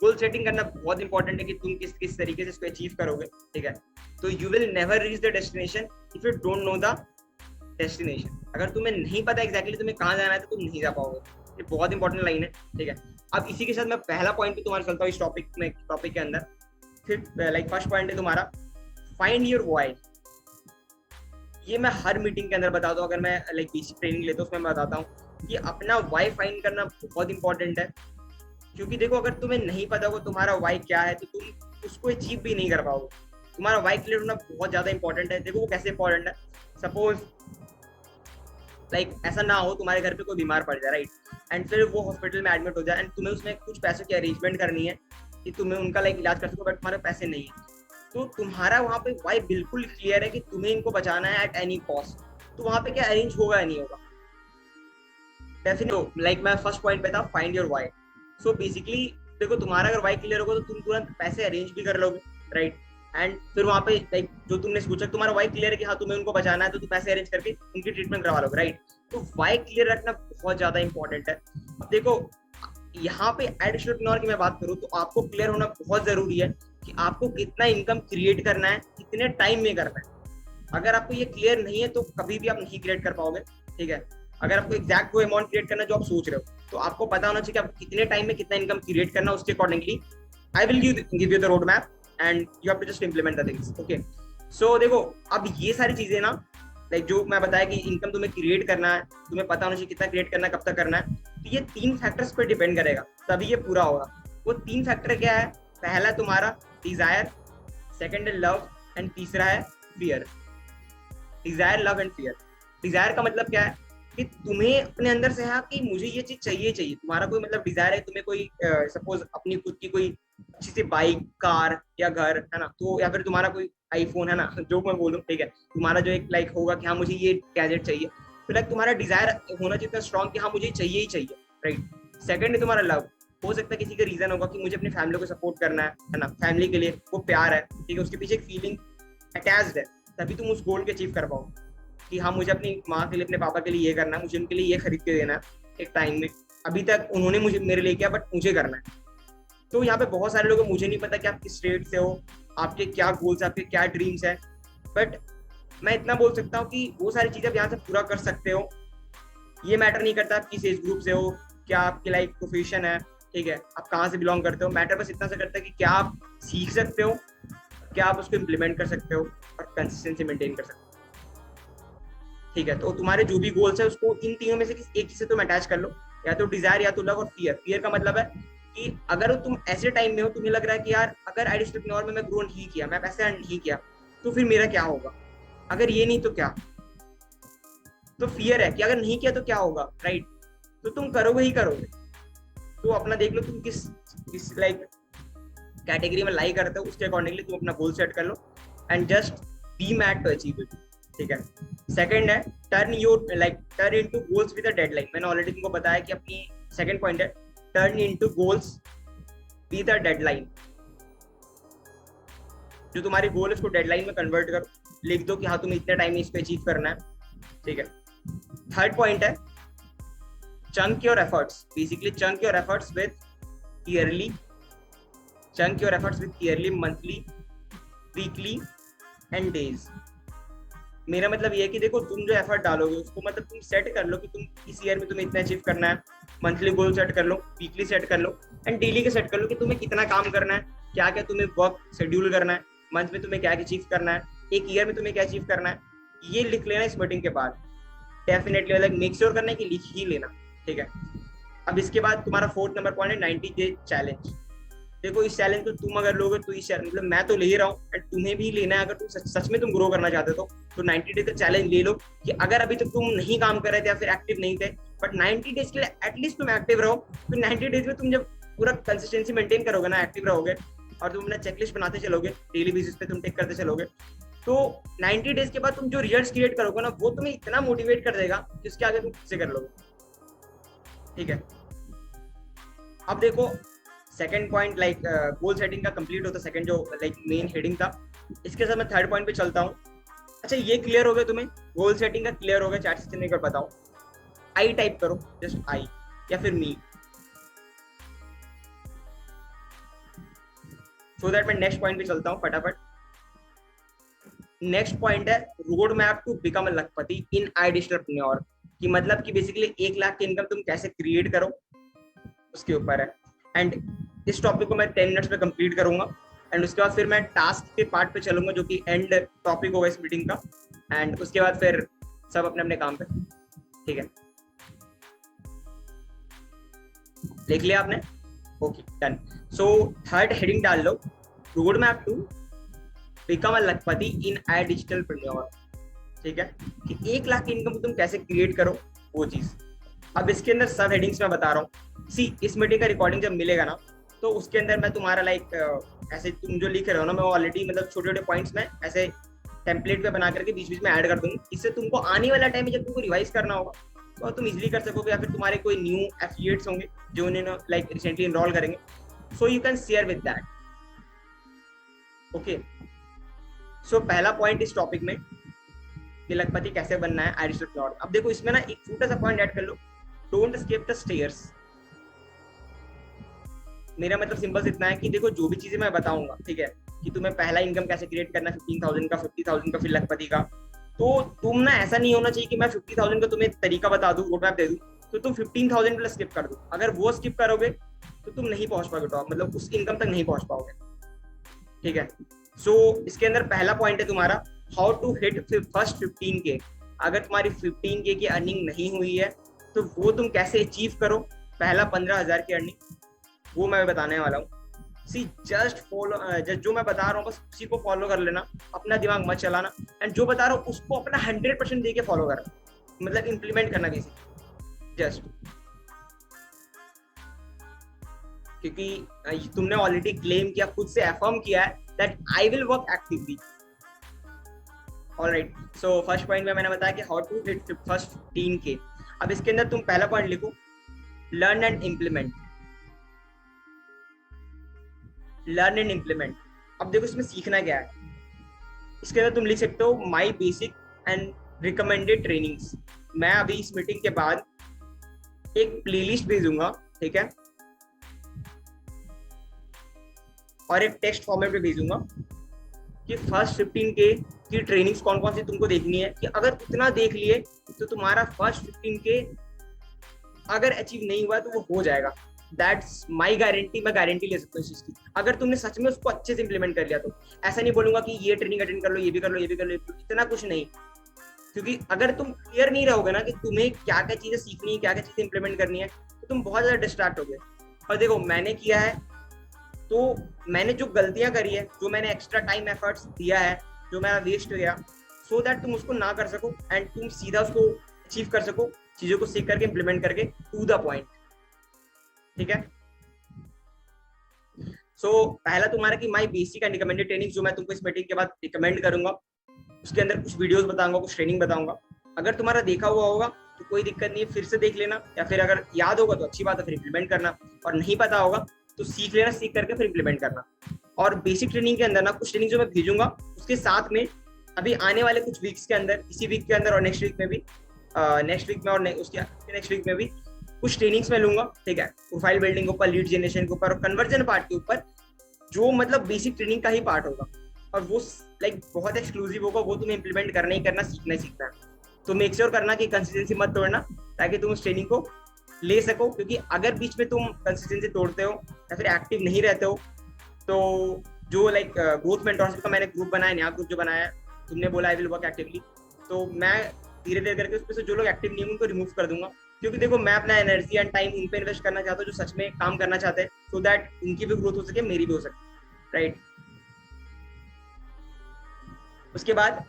Goal setting करना बहुत इंपॉर्टेंट है कि तुम किस किस तरीके से इसको अचीव करोगे। ठीक है, तो you will never reach the destination if you don't know the destination। अगर तुम्हें नहीं पता एग्जैक्टली तुम्हें कहाँ जाना है तो तुम नहीं जा पाओगे। ये बहुत इंपॉर्टेंट लाइन है। ठीक है, अब इसी के साथ मैं पहला पॉइंट पे तुम्हारा चलता हूँ इस टॉपिक के अंदर। फिर लाइक फर्स्ट पॉइंट है तुम्हारा फाइंड योर व्हाई। ये मैं हर मीटिंग के अंदर बताता हूँ, अगर मैं लाइक बेसिक ट्रेनिंग लेता हूँ उसमें मैं बताता हूँ कि अपना वाई फाइंड करना बहुत इंपॉर्टेंट है। क्योंकि देखो अगर तुम्हें नहीं पता होगा तुम्हारा वाई क्या है तो तुम उसको अचीव भी नहीं कर पाओगे। तुम्हारा वाई क्लियर होना बहुत ज्यादा इंपॉर्टेंट है। देखो वो कैसे इंपॉर्टेंट है, सपोज लाइक ऐसा ना हो तुम्हारे घर पे कोई बीमार पड़ जाए, राइट, एंड फिर वो हॉस्पिटल में एडमिट हो जाए एंड तुम्हें उसमें कुछ पैसों की अरेंजमेंट करनी है कि तुम्हें उनका लाइक इलाज कर सको, बट तुम्हारे पैसे नहीं है। तो तुम्हारा वहां पे वाई बिल्कुल क्लियर है कि तुम्हें इनको बचाना है एट एनी कॉस्ट। तो वहां पे क्या अरेंज होगा या नहीं होगा, डेफिनेटली। लाइक मैं फर्स्ट पॉइंट पे था find your why. So basically देखो तुम्हारा अगर वाई क्लियर होगा तो तुम तुरंत पैसे अरेंज भी कर लोगे, राइट, एंड फिर वहां पे लाइक जो तुमने सोचा तुम्हारा वाई क्लियर है कि हाँ तुम्हें उनको बचाना है, तो तुम पैसे अरेंज करके उनकी ट्रीटमेंट करवा लोगे, राइट। तो वाई क्लियर रखना बहुत ज्यादा इंपॉर्टेंट है। अब देखो यहाँ पे एंटरप्रेन्योर की मैं बात करूँ तो आपको क्लियर होना बहुत जरूरी है कि आपको कितना इनकम क्रिएट करना है, कितने टाइम में करना है। अगर आपको ये क्लियर नहीं है तो कभी भी आप नहीं क्रिएट कर पाओगे। ठीक है, अगर आपको एग्जैक्ट वो अमाउंट क्रिएट करना जो आप सोच रहे हो तो आपको पता होना चाहिए कि आप कितने टाइम में कितना इनकम क्रिएट करना, उसके accordingly I will give you the road map and you have to just implement the things. Okay, so देखो अब ये सारी चीजें ना लाइक जो मैं बताया कि इनकम तुम्हें क्रिएट करना है, तुम्हें पता होना चाहिए कितना क्रिएट करना है, कब तक करना है, तो ये 3 फैक्टर्स पे डिपेंड करेगा तभी ये पूरा होगा। वो 3 फैक्टर क्या है? पहला तुम्हारा डिजायर, सेकंड है लव एंड तीसरा है fear. Desire, love and fear. Desire का मतलब क्या है कि तुम्हें अपने अंदर से है कि मुझे ये चीज चाहिए चाहिए। तुम्हारा कोई मतलब डिजायर है, तुम्हें कोई सपोज अपनी खुद की कोई अच्छी सी बाइक, कार या घर है ना, तो या फिर तुम्हारा कोई आईफोन है ना, जो मैं बोलूँ, ठीक है, तुम्हारा जो एक लाइक होगा कि हाँ मुझे ये गैजेट चाहिए, तो लाइक तुम्हारा डिजायर होना चाहिए स्ट्रॉन्ग कि हाँ मुझे चाहिए ही चाहिए, राइट। सेकंड है तुम्हारा लव। हो सकता है किसी का रीजन होगा कि मुझे अपनी फैमिली को सपोर्ट करना है ना, फैमिली के लिए वो प्यार है, ठीक है, उसके पीछे एक फीलिंग अटैच्ड है, तभी तुम उस गोल को अचीव कर पाओ कि हाँ मुझे अपनी माँ के लिए, अपने पापा के लिए ये करना है, मुझे उनके लिए ये खरीद के देना है एक टाइम में, अभी तक उन्होंने मुझे मेरे लिए किया बट मुझे करना है। तो यहाँ पे बहुत सारे लोग, मुझे नहीं पता कि आप किस स्टेट से हो, आपके क्या गोल्स, आपके क्या ड्रीम्स है, बट मैं इतना बोल सकता हूँ कि वो सारी चीजें आप यहाँ से पूरा कर सकते हो। ये मैटर नहीं करता आप किस एज ग्रुप से हो, क्या आपकी लाइक प्रोफेशन है, ठीक है, आप कहाँ से बिलोंग करते हो, मैटर बस इतना सा करता है कि क्या आप सीख सकते हो, क्या आप उसको इम्प्लीमेंट कर सकते हो और कंसिस्टेंसी मेंटेन कर सकते हो। ठीक है, तो तुम्हारे जो भी गोल्स है उसको इन तीनों में से एक चीज से तुम अटैच कर लो, या तो डिजायर, या तो लव और फियर। फियर का मतलब है कि अगर तुम ऐसे टाइम में हो, तुम्हें लग रहा है कि यार अगर एंटरप्रेन्योर में मैं ग्रो नहीं किया, मैं पैसे अर्न नहीं किया, तो फिर मेरा क्या होगा, अगर ये नहीं तो क्या। तो फियर है कि अगर नहीं किया तो क्या होगा, राइट, तो तुम करोगे ही करोगे। तो अपना देख लो तुम किस लाइक कैटेगरी में लाई करते हो उसके अकॉर्डिंगली तुम अपना गोल सेट कर लो and just be mad to achieve it, ठीक है। सेकंड है turn into goals with a deadline. मैंने ऑलरेडी तुमको बताया कि अपनी सेकंड पॉइंट है turn into goals with a deadline. जो तुम्हारी गोल है उसको डेडलाइन में कन्वर्ट करो, लिख दो कि हाँ तुम्हें इतने टाइम में इसको अचीव करना है, ठीक है। थर्ड पॉइंट है chunk your efforts, basically chunk your efforts with yearly, monthly, weekly and days. मेरा मतलब ये है कि देखो तुम जो एफर्ट डालोगे उसको मतलब तुम सेट कर लो कि तुम इस ईयर में तुम्हें इतना अचीव करना है, मंथली गोल सेट कर लो, वीकली सेट कर लो एंड डेली के सेट कर लो कि तुम्हें कितना काम करना है, क्या क्या तुम्हें वर्क शेड्यूल करना है, मंथ में तुम्हें क्या अचीव करना है, एक ईयर में तुम्हें क्या अचीव करना है, ये लिख लेना इस मीटिंग के बाद। डेफिनेटली मतलब मेक श्योर करना है कि लिख ही लेना, ठीक है। अब इसके बाद तुम्हारा फोर्थ नंबर पॉइंट है 90 डे चैलेंज। देखो इस चैलेंज को तुम अगर लोगे तो इस मतलब मैं तो ले ही रहा हूँ एंड तुम्हें भी लेना है। अगर तुम सच में तुम ग्रो करना चाहते हो तो 90 डेज का चैलेंज ले लो कि अगर अभी तक तुम नहीं काम कर रहे थे या फिर एक्टिव नहीं थे बट 90 डेज के लिए एटलीस्ट तुम एक्टिव रहो। तो 90 डेज में तुम जब पूरा कंसिस्टेंसी मेंटेन करोगे ना, एक्टिव रहोगे और तुम अपना चेकलिस्ट बनाते चलोगे, डेली बेसिस पे तुम टिक करते चलोगे, तो 90 डेज के बाद तुम जो रिजल्ट्स क्रिएट करोगे ना वो तुम्हें इतना मोटिवेट कर देगा कि उसके आगे तुम खुद से कर लोगे, ठीक है। अब देखो second point like goal setting का कंप्लीट होता है, सेकंड जो लाइक मेन हेडिंग था। इसके साथ मैं थर्ड पॉइंट पे चलता हूँ। अच्छा ये क्लियर हो गया तुम्हें, गोल सेटिंग का क्लियर हो गया, चैट से नहीं कर बताओ, आई टाइप करो, जस्ट आई या फिर मी, सो दैट मैं नेक्स्ट पॉइंट पे चलता हूँ फटाफट। नेक्स्ट पॉइंट है road map to become a Lakhpati in I digital, कि मतलब कि बेसिकली 1 लाख की इनकम तुम कैसे क्रिएट करो उसके ऊपर है। एंड इस टॉपिक को मैं 10 मिनट्स में कंप्लीट करूंगा एंड उसके बाद फिर मैं टास्क के पार्ट पे चलूंगा जो कि एंड टॉपिक होगा इस मीटिंग का, एंड उसके बाद फिर सब अपने अपने काम पे, ठीक है। लिख लिया आपने? Okay done. So third heading डाल लो, road map to become a Lakhpati in I digital, ठीक है, कि 1 लाख की इनकम तुम कैसे क्रिएट करो वो चीज। अब इसके अंदर सब हेडिंग्स मैं बता रहा हूँ। सी इस मीटिंग का रिकॉर्डिंग जब मिलेगा ना तो उसके अंदर मैं तुम्हारा लाइक ऐसे तुम जो लिख रहे हो ना, मैं ऑलरेडी मतलब छोटे छोटे पॉइंट्स में ऐसे टेम्पलेट पे बना करके बीच बीच में ऐड कर दूंगी। इससे तुमको आने वाला टाइम में जब तुमको रिवाइज करना होगा तो तुम इजिली कर सकोगे, या फिर तुम्हारे कोई न्यू एफिलिएट्स होंगे जो उन्हें लाइक रिसेंटली इनरोल करेंगे, so you can share with that, okay. So पहला पॉइंट इस टॉपिक में कि लखपति कैसे बनना है आई डिजिटल प्लॉट। अब देखो इसमें ना एक छोटा सा पॉइंट ऐड कर लो, डोंट स्किप द स्टेयर्स। मेरा मतलब सिंपल इतना है कि देखो जो भी चीजें मैं बताऊंगा, ठीक है, कि तुम्हें पहला इनकम कैसे क्रिएट करना है 15,000 का, 50,000 का, फिर लखपति का, तो तुम ना ऐसा नहीं होना चाहिए कि मैं 50,000 का तुम्हें तरीका बता दूं, रोड मैप दे दूं तो तुम 15,000 प्लस स्किप कर दो। अगर वो स्किप करोगे तो तुम नहीं पहुंच पाओगे टॉप, मतलब उस इनकम तक नहीं पहुंच पाओगे, ठीक है। सो इसके अंदर पहला पॉइंट है तुम्हारा how to hit first 15K। अगर तुम्हारी 15K की अर्निंग नहीं हुई है तो वो तुम कैसे अचीव करो, पहला 15,000 की अर्निंग, वो मैं बताने वाला हूँ। सी जस्ट फॉलो, जो मैं बता रहा हूँ बस उसी को फॉलो कर लेना, अपना दिमाग मत चलाना, एंड जो बता रहा हूँ उसको अपना 100% दे के फॉलो करना, मतलब इंप्लीमेंट करना किसी जस्ट, क्योंकि तुमने ऑलरेडी क्लेम किया, खुद से अफर्म किया है that I will work actively. Alright, so first point में मैंने बताया कि how to hit first 15K। अब इसके अंदर तुम पहला पॉइंट लिखो learn and implement, learn and implement. अब देखो इसमें सीखना क्या है, इसके अंदर तुम लिख सकते हो my basic and recommended trainings. मैं अभी इस मीटिंग के बाद एक प्लेलिस्ट भेजूंगा, ठीक है, और एक टेक्स्ट फॉर्मेट में भेजूंगा कि फर्स्ट 15K की ट्रेनिंग्स कौन कौन सी तुमको देखनी है, कि अगर इतना देख लिए तो तुम्हारा फर्स्ट 15K अगर अचीव नहीं हुआ तो वो हो जाएगा। दैट्स माई गारंटी, मैं गारंटी ले सकता हूँ इस चीज की, अगर तुमने सच में उसको अच्छे से इंप्लीमेंट कर लिया तो। ऐसा नहीं बोलूंगा कि ये ट्रेनिंग अटेंड कर लो, ये भी कर लो, ये भी कर लो, इतना कुछ नहीं, क्योंकि अगर तुम क्लियर नहीं रहोगे ना कि तुम्हें क्या क्या चीजें सीखनी है, क्या क्या चीजें इंप्लीमेंट करनी है, तो तुम बहुत ज्यादा डिस्ट्रैक्ट हो गए। और देखो मैंने किया है, तो मैंने जो गलतियां करी है, जो मैंने एक्स्ट्रा टाइम एफर्ट्स दिया है, जो मेरा वेस्ट गया, सो दैट तुम उसको ना कर सको एंड तुम सीधा उसको अचीव कर सको, चीजों को सीख करके इंप्लीमेंट करके टू द पॉइंट, ठीक है। सो पहला तुम्हारा कि my basic and recommended training, जो मैं तुमको इस मीटिंग के बाद रिकमेंड करूंगा, उसके अंदर कुछ वीडियोस बताऊंगा, कुछ ट्रेनिंग बताऊंगा। अगर तुम्हारा देखा हुआ होगा तो कोई दिक्कत नहीं है, फिर से देख लेना, या फिर अगर याद होगा तो अच्छी बात है, फिर इम्प्लीमेंट करना, और नहीं पता होगा तो सीख लेना, सीख करके फिर इम्प्लीमेंट करना। और बेसिक ट्रेनिंग के अंदर ना कुछ ट्रेनिंग जो मैं भेजूंगा, उसके साथ में अभी आने वाले कुछ वीक्स के अंदर, इसी वीक के अंदर और नेक्स्ट वीक में भी, नेक्स्ट वीक में और उसके नेक्स्ट वीक में भी कुछ ट्रेनिंग्स में लूंगा, ठीक है, प्रोफाइल बिल्डिंग के ऊपर, लीड जनरेशन के ऊपर और कन्वर्जन पार्ट के ऊपर, जो मतलब बेसिक ट्रेनिंग का ही पार्ट होगा, और वो लाइक बहुत एक्सक्लूसिव होगा, वो तुम्हें इम्प्लीमेंट करना ही करना, सीखना ही सीखना है। तो मेक श्योर करना कि कंसिस्टेंसी मत तोड़ना, ताकि तुम उस ट्रेनिंग को ले सको, क्योंकि अगर बीच में तुम कंसिस्टेंसी तोड़ते हो या फिर एक्टिव नहीं रहते हो, तो जो लाइक ग्रोथ मेंटरशिप का मैंने ग्रुप बनाया, नया ग्रुप जो बनाया, तुमने बोला आई विल वर्क एक्टिवली, तो मैं धीरे धीरे करके उसमें से जो लोग एक्टिव नहीं है उनको रिमूव कर दूंगा, क्योंकि देखो मैं अपना एनर्जी एंड टाइम उन पे इन्वेस्ट करना चाहता हूँ जो सच में काम करना चाहते हैं, सो दैट उनकी भी ग्रोथ हो सके, मेरी भी हो सके, राइट। उसके बाद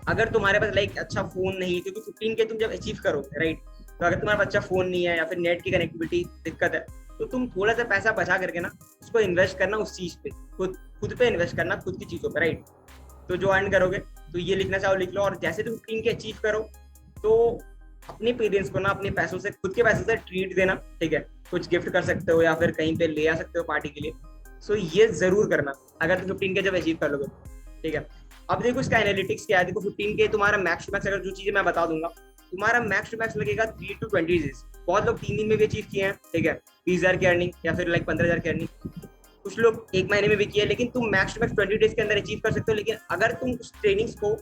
अगर तुम्हारे पास लाइक अच्छा फोन नहीं है, क्योंकि 15 के तुम जब अचीव करोगे, राइट, तो अगर तुम्हारे पास अच्छा फोन नहीं है या फिर नेट की कनेक्टिविटी दिक्कत है, तो तुम थोड़ा सा पैसा बचा करके ना उसको इन्वेस्ट करना उस चीज पे, खुद पे इन्वेस्ट करना, खुद की चीजों पे, राइट। तो जो अर्न करोगे, तो ये लिखना चाहो लिख लो, और जैसे तुम 15 के अचीव करो तो अपने पेरेंट्स को ना अपने पैसों से, खुद के पैसों से ट्रीट देना, ठीक है, कुछ गिफ्ट कर सकते हो या फिर कहीं पे ले आ सकते हो पार्टी के लिए। सो ये जरूर करना अगर तुम 15 के जब अचीव कर लोगे, ठीक है। अब देखो इसका एनालिटिक्स क्या है, देखो 15 के तुम्हारा मैक्स टू मैक्स, अगर जो चीजें मैं बता दूंगा, तुम्हारा मैक्स टू मैक्स लगेगा 3 to 20 डेज। बहुत लोग 3 दिन में भी अचीव किए हैं, ठीक है, 20,000 की अर्निंग या फिर लाइक 15,000 की अर्निंग, कुछ लोग 1 महीने में भी किए, लेकिन तुम मैक्स टू मैक्स 20 डेज के अंदर अचीव कर सकते हो, लेकिन अगर तुम उस ट्रेनिंग्स को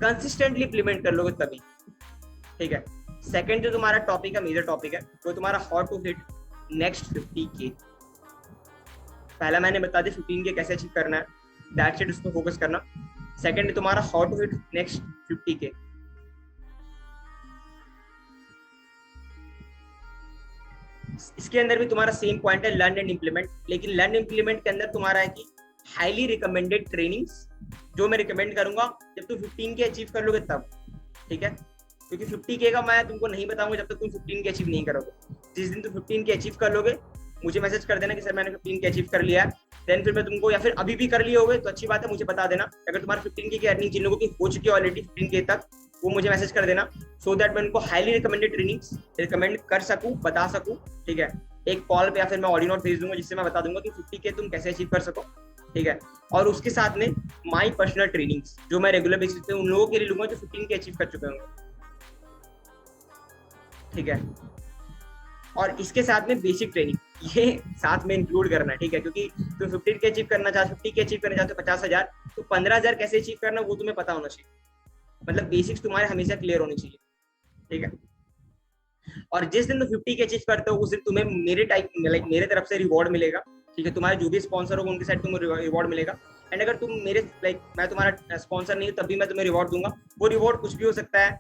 कंसिस्टेंटली इंप्लीमेंट कर लोगे तभी, ठीक है। सेकंड जो तुम्हारा टॉपिक है, मेजर टॉपिक है, वो तुम्हारा how to hit next 50K। पहला मैंने बता दिया 15 के कैसे अचीव करना है, दैट्स इट, उस पर फोकस करना। सेकंड तुम्हारा how to hit next 50K। इसके अंदर भी तुम्हारा सेम पॉइंट है, लर्न एंड इम्प्लीमेंट, लेकिन लर्न इम्प्लीमेंट के अंदर तुम्हारा है कि हाईली रिकमेंडेड ट्रेनिंग्स जो मैं रिकमेंड करूंगा जब तुम 15 के अचीव कर लोगे तब, ठीक है, क्योंकि 50K का मैं तुमको नहीं बताऊंगा जब तक तुम 15 के अचीव नहीं करोगे। जिस दिन तुम 15 के अचीव कर लोगे, मुझे मैसेज कर देना कि सर मैंने 15 के अचीव कर लिया है, देन फिर मैं तुमको, या फिर अभी भी कर लिए होगे तो अच्छी बात है, मुझे बता देना। अगर तुम्हारा 15K की अर्निंग जिन लोगों की हो चुकी है ऑलरेडी 15K तक, वो मुझे मैसेज कर देना, सो दैट मैं उनको हाईली रिकमेंडेड ट्रेनिंग्स रिकमेंड कर सकूं, बता सकूं, ठीक है। एक कॉल पे या फिर मैं ऑडियो नोट भेज दूंगा, जिससे मैं बता दूंगा कि 50K तुम कैसे अचीव कर सको, ठीक है। और उसके साथ में माई पर्सनल ट्रेनिंग्स जो मैं रेगुलर बेसिस पे उन लोगों के लिए लूंगा जो 15K अचीव कर चुके होंगे, ठीक है। और इसके साथ में बेसिक ट्रेनिंग ये साथ में इंक्लूड करना है, ठीक है, क्योंकि तुम 15K अचीव करना चाहते, 50K अचीव करना चाहते हो 50,000, तो 15,000 कैसे अचीव करना वो तुम्हें पता होना चाहिए, मतलब बेसिक्स तुम्हारे हमेशा क्लियर होनी चाहिए, ठीक है। और जिस दिन तुम 50K अचीव करते हो उस दिन तुम्हें मेरे टाइप लाइक मेरे तरफ से रिवॉर्ड मिलेगा, ठीक है, तुम्हारे जो भी स्पॉन्सर होगा उनके साइड तुम्हें रिवॉर्ड मिलेगा। एंड अगर तुम मेरे लाइक मैं तुम्हारा स्पॉन्सर नहीं हूँ तब भी मैं तुम्हें रिवॉर्ड दूंगा। वो रिवॉर्ड कुछ भी हो सकता है,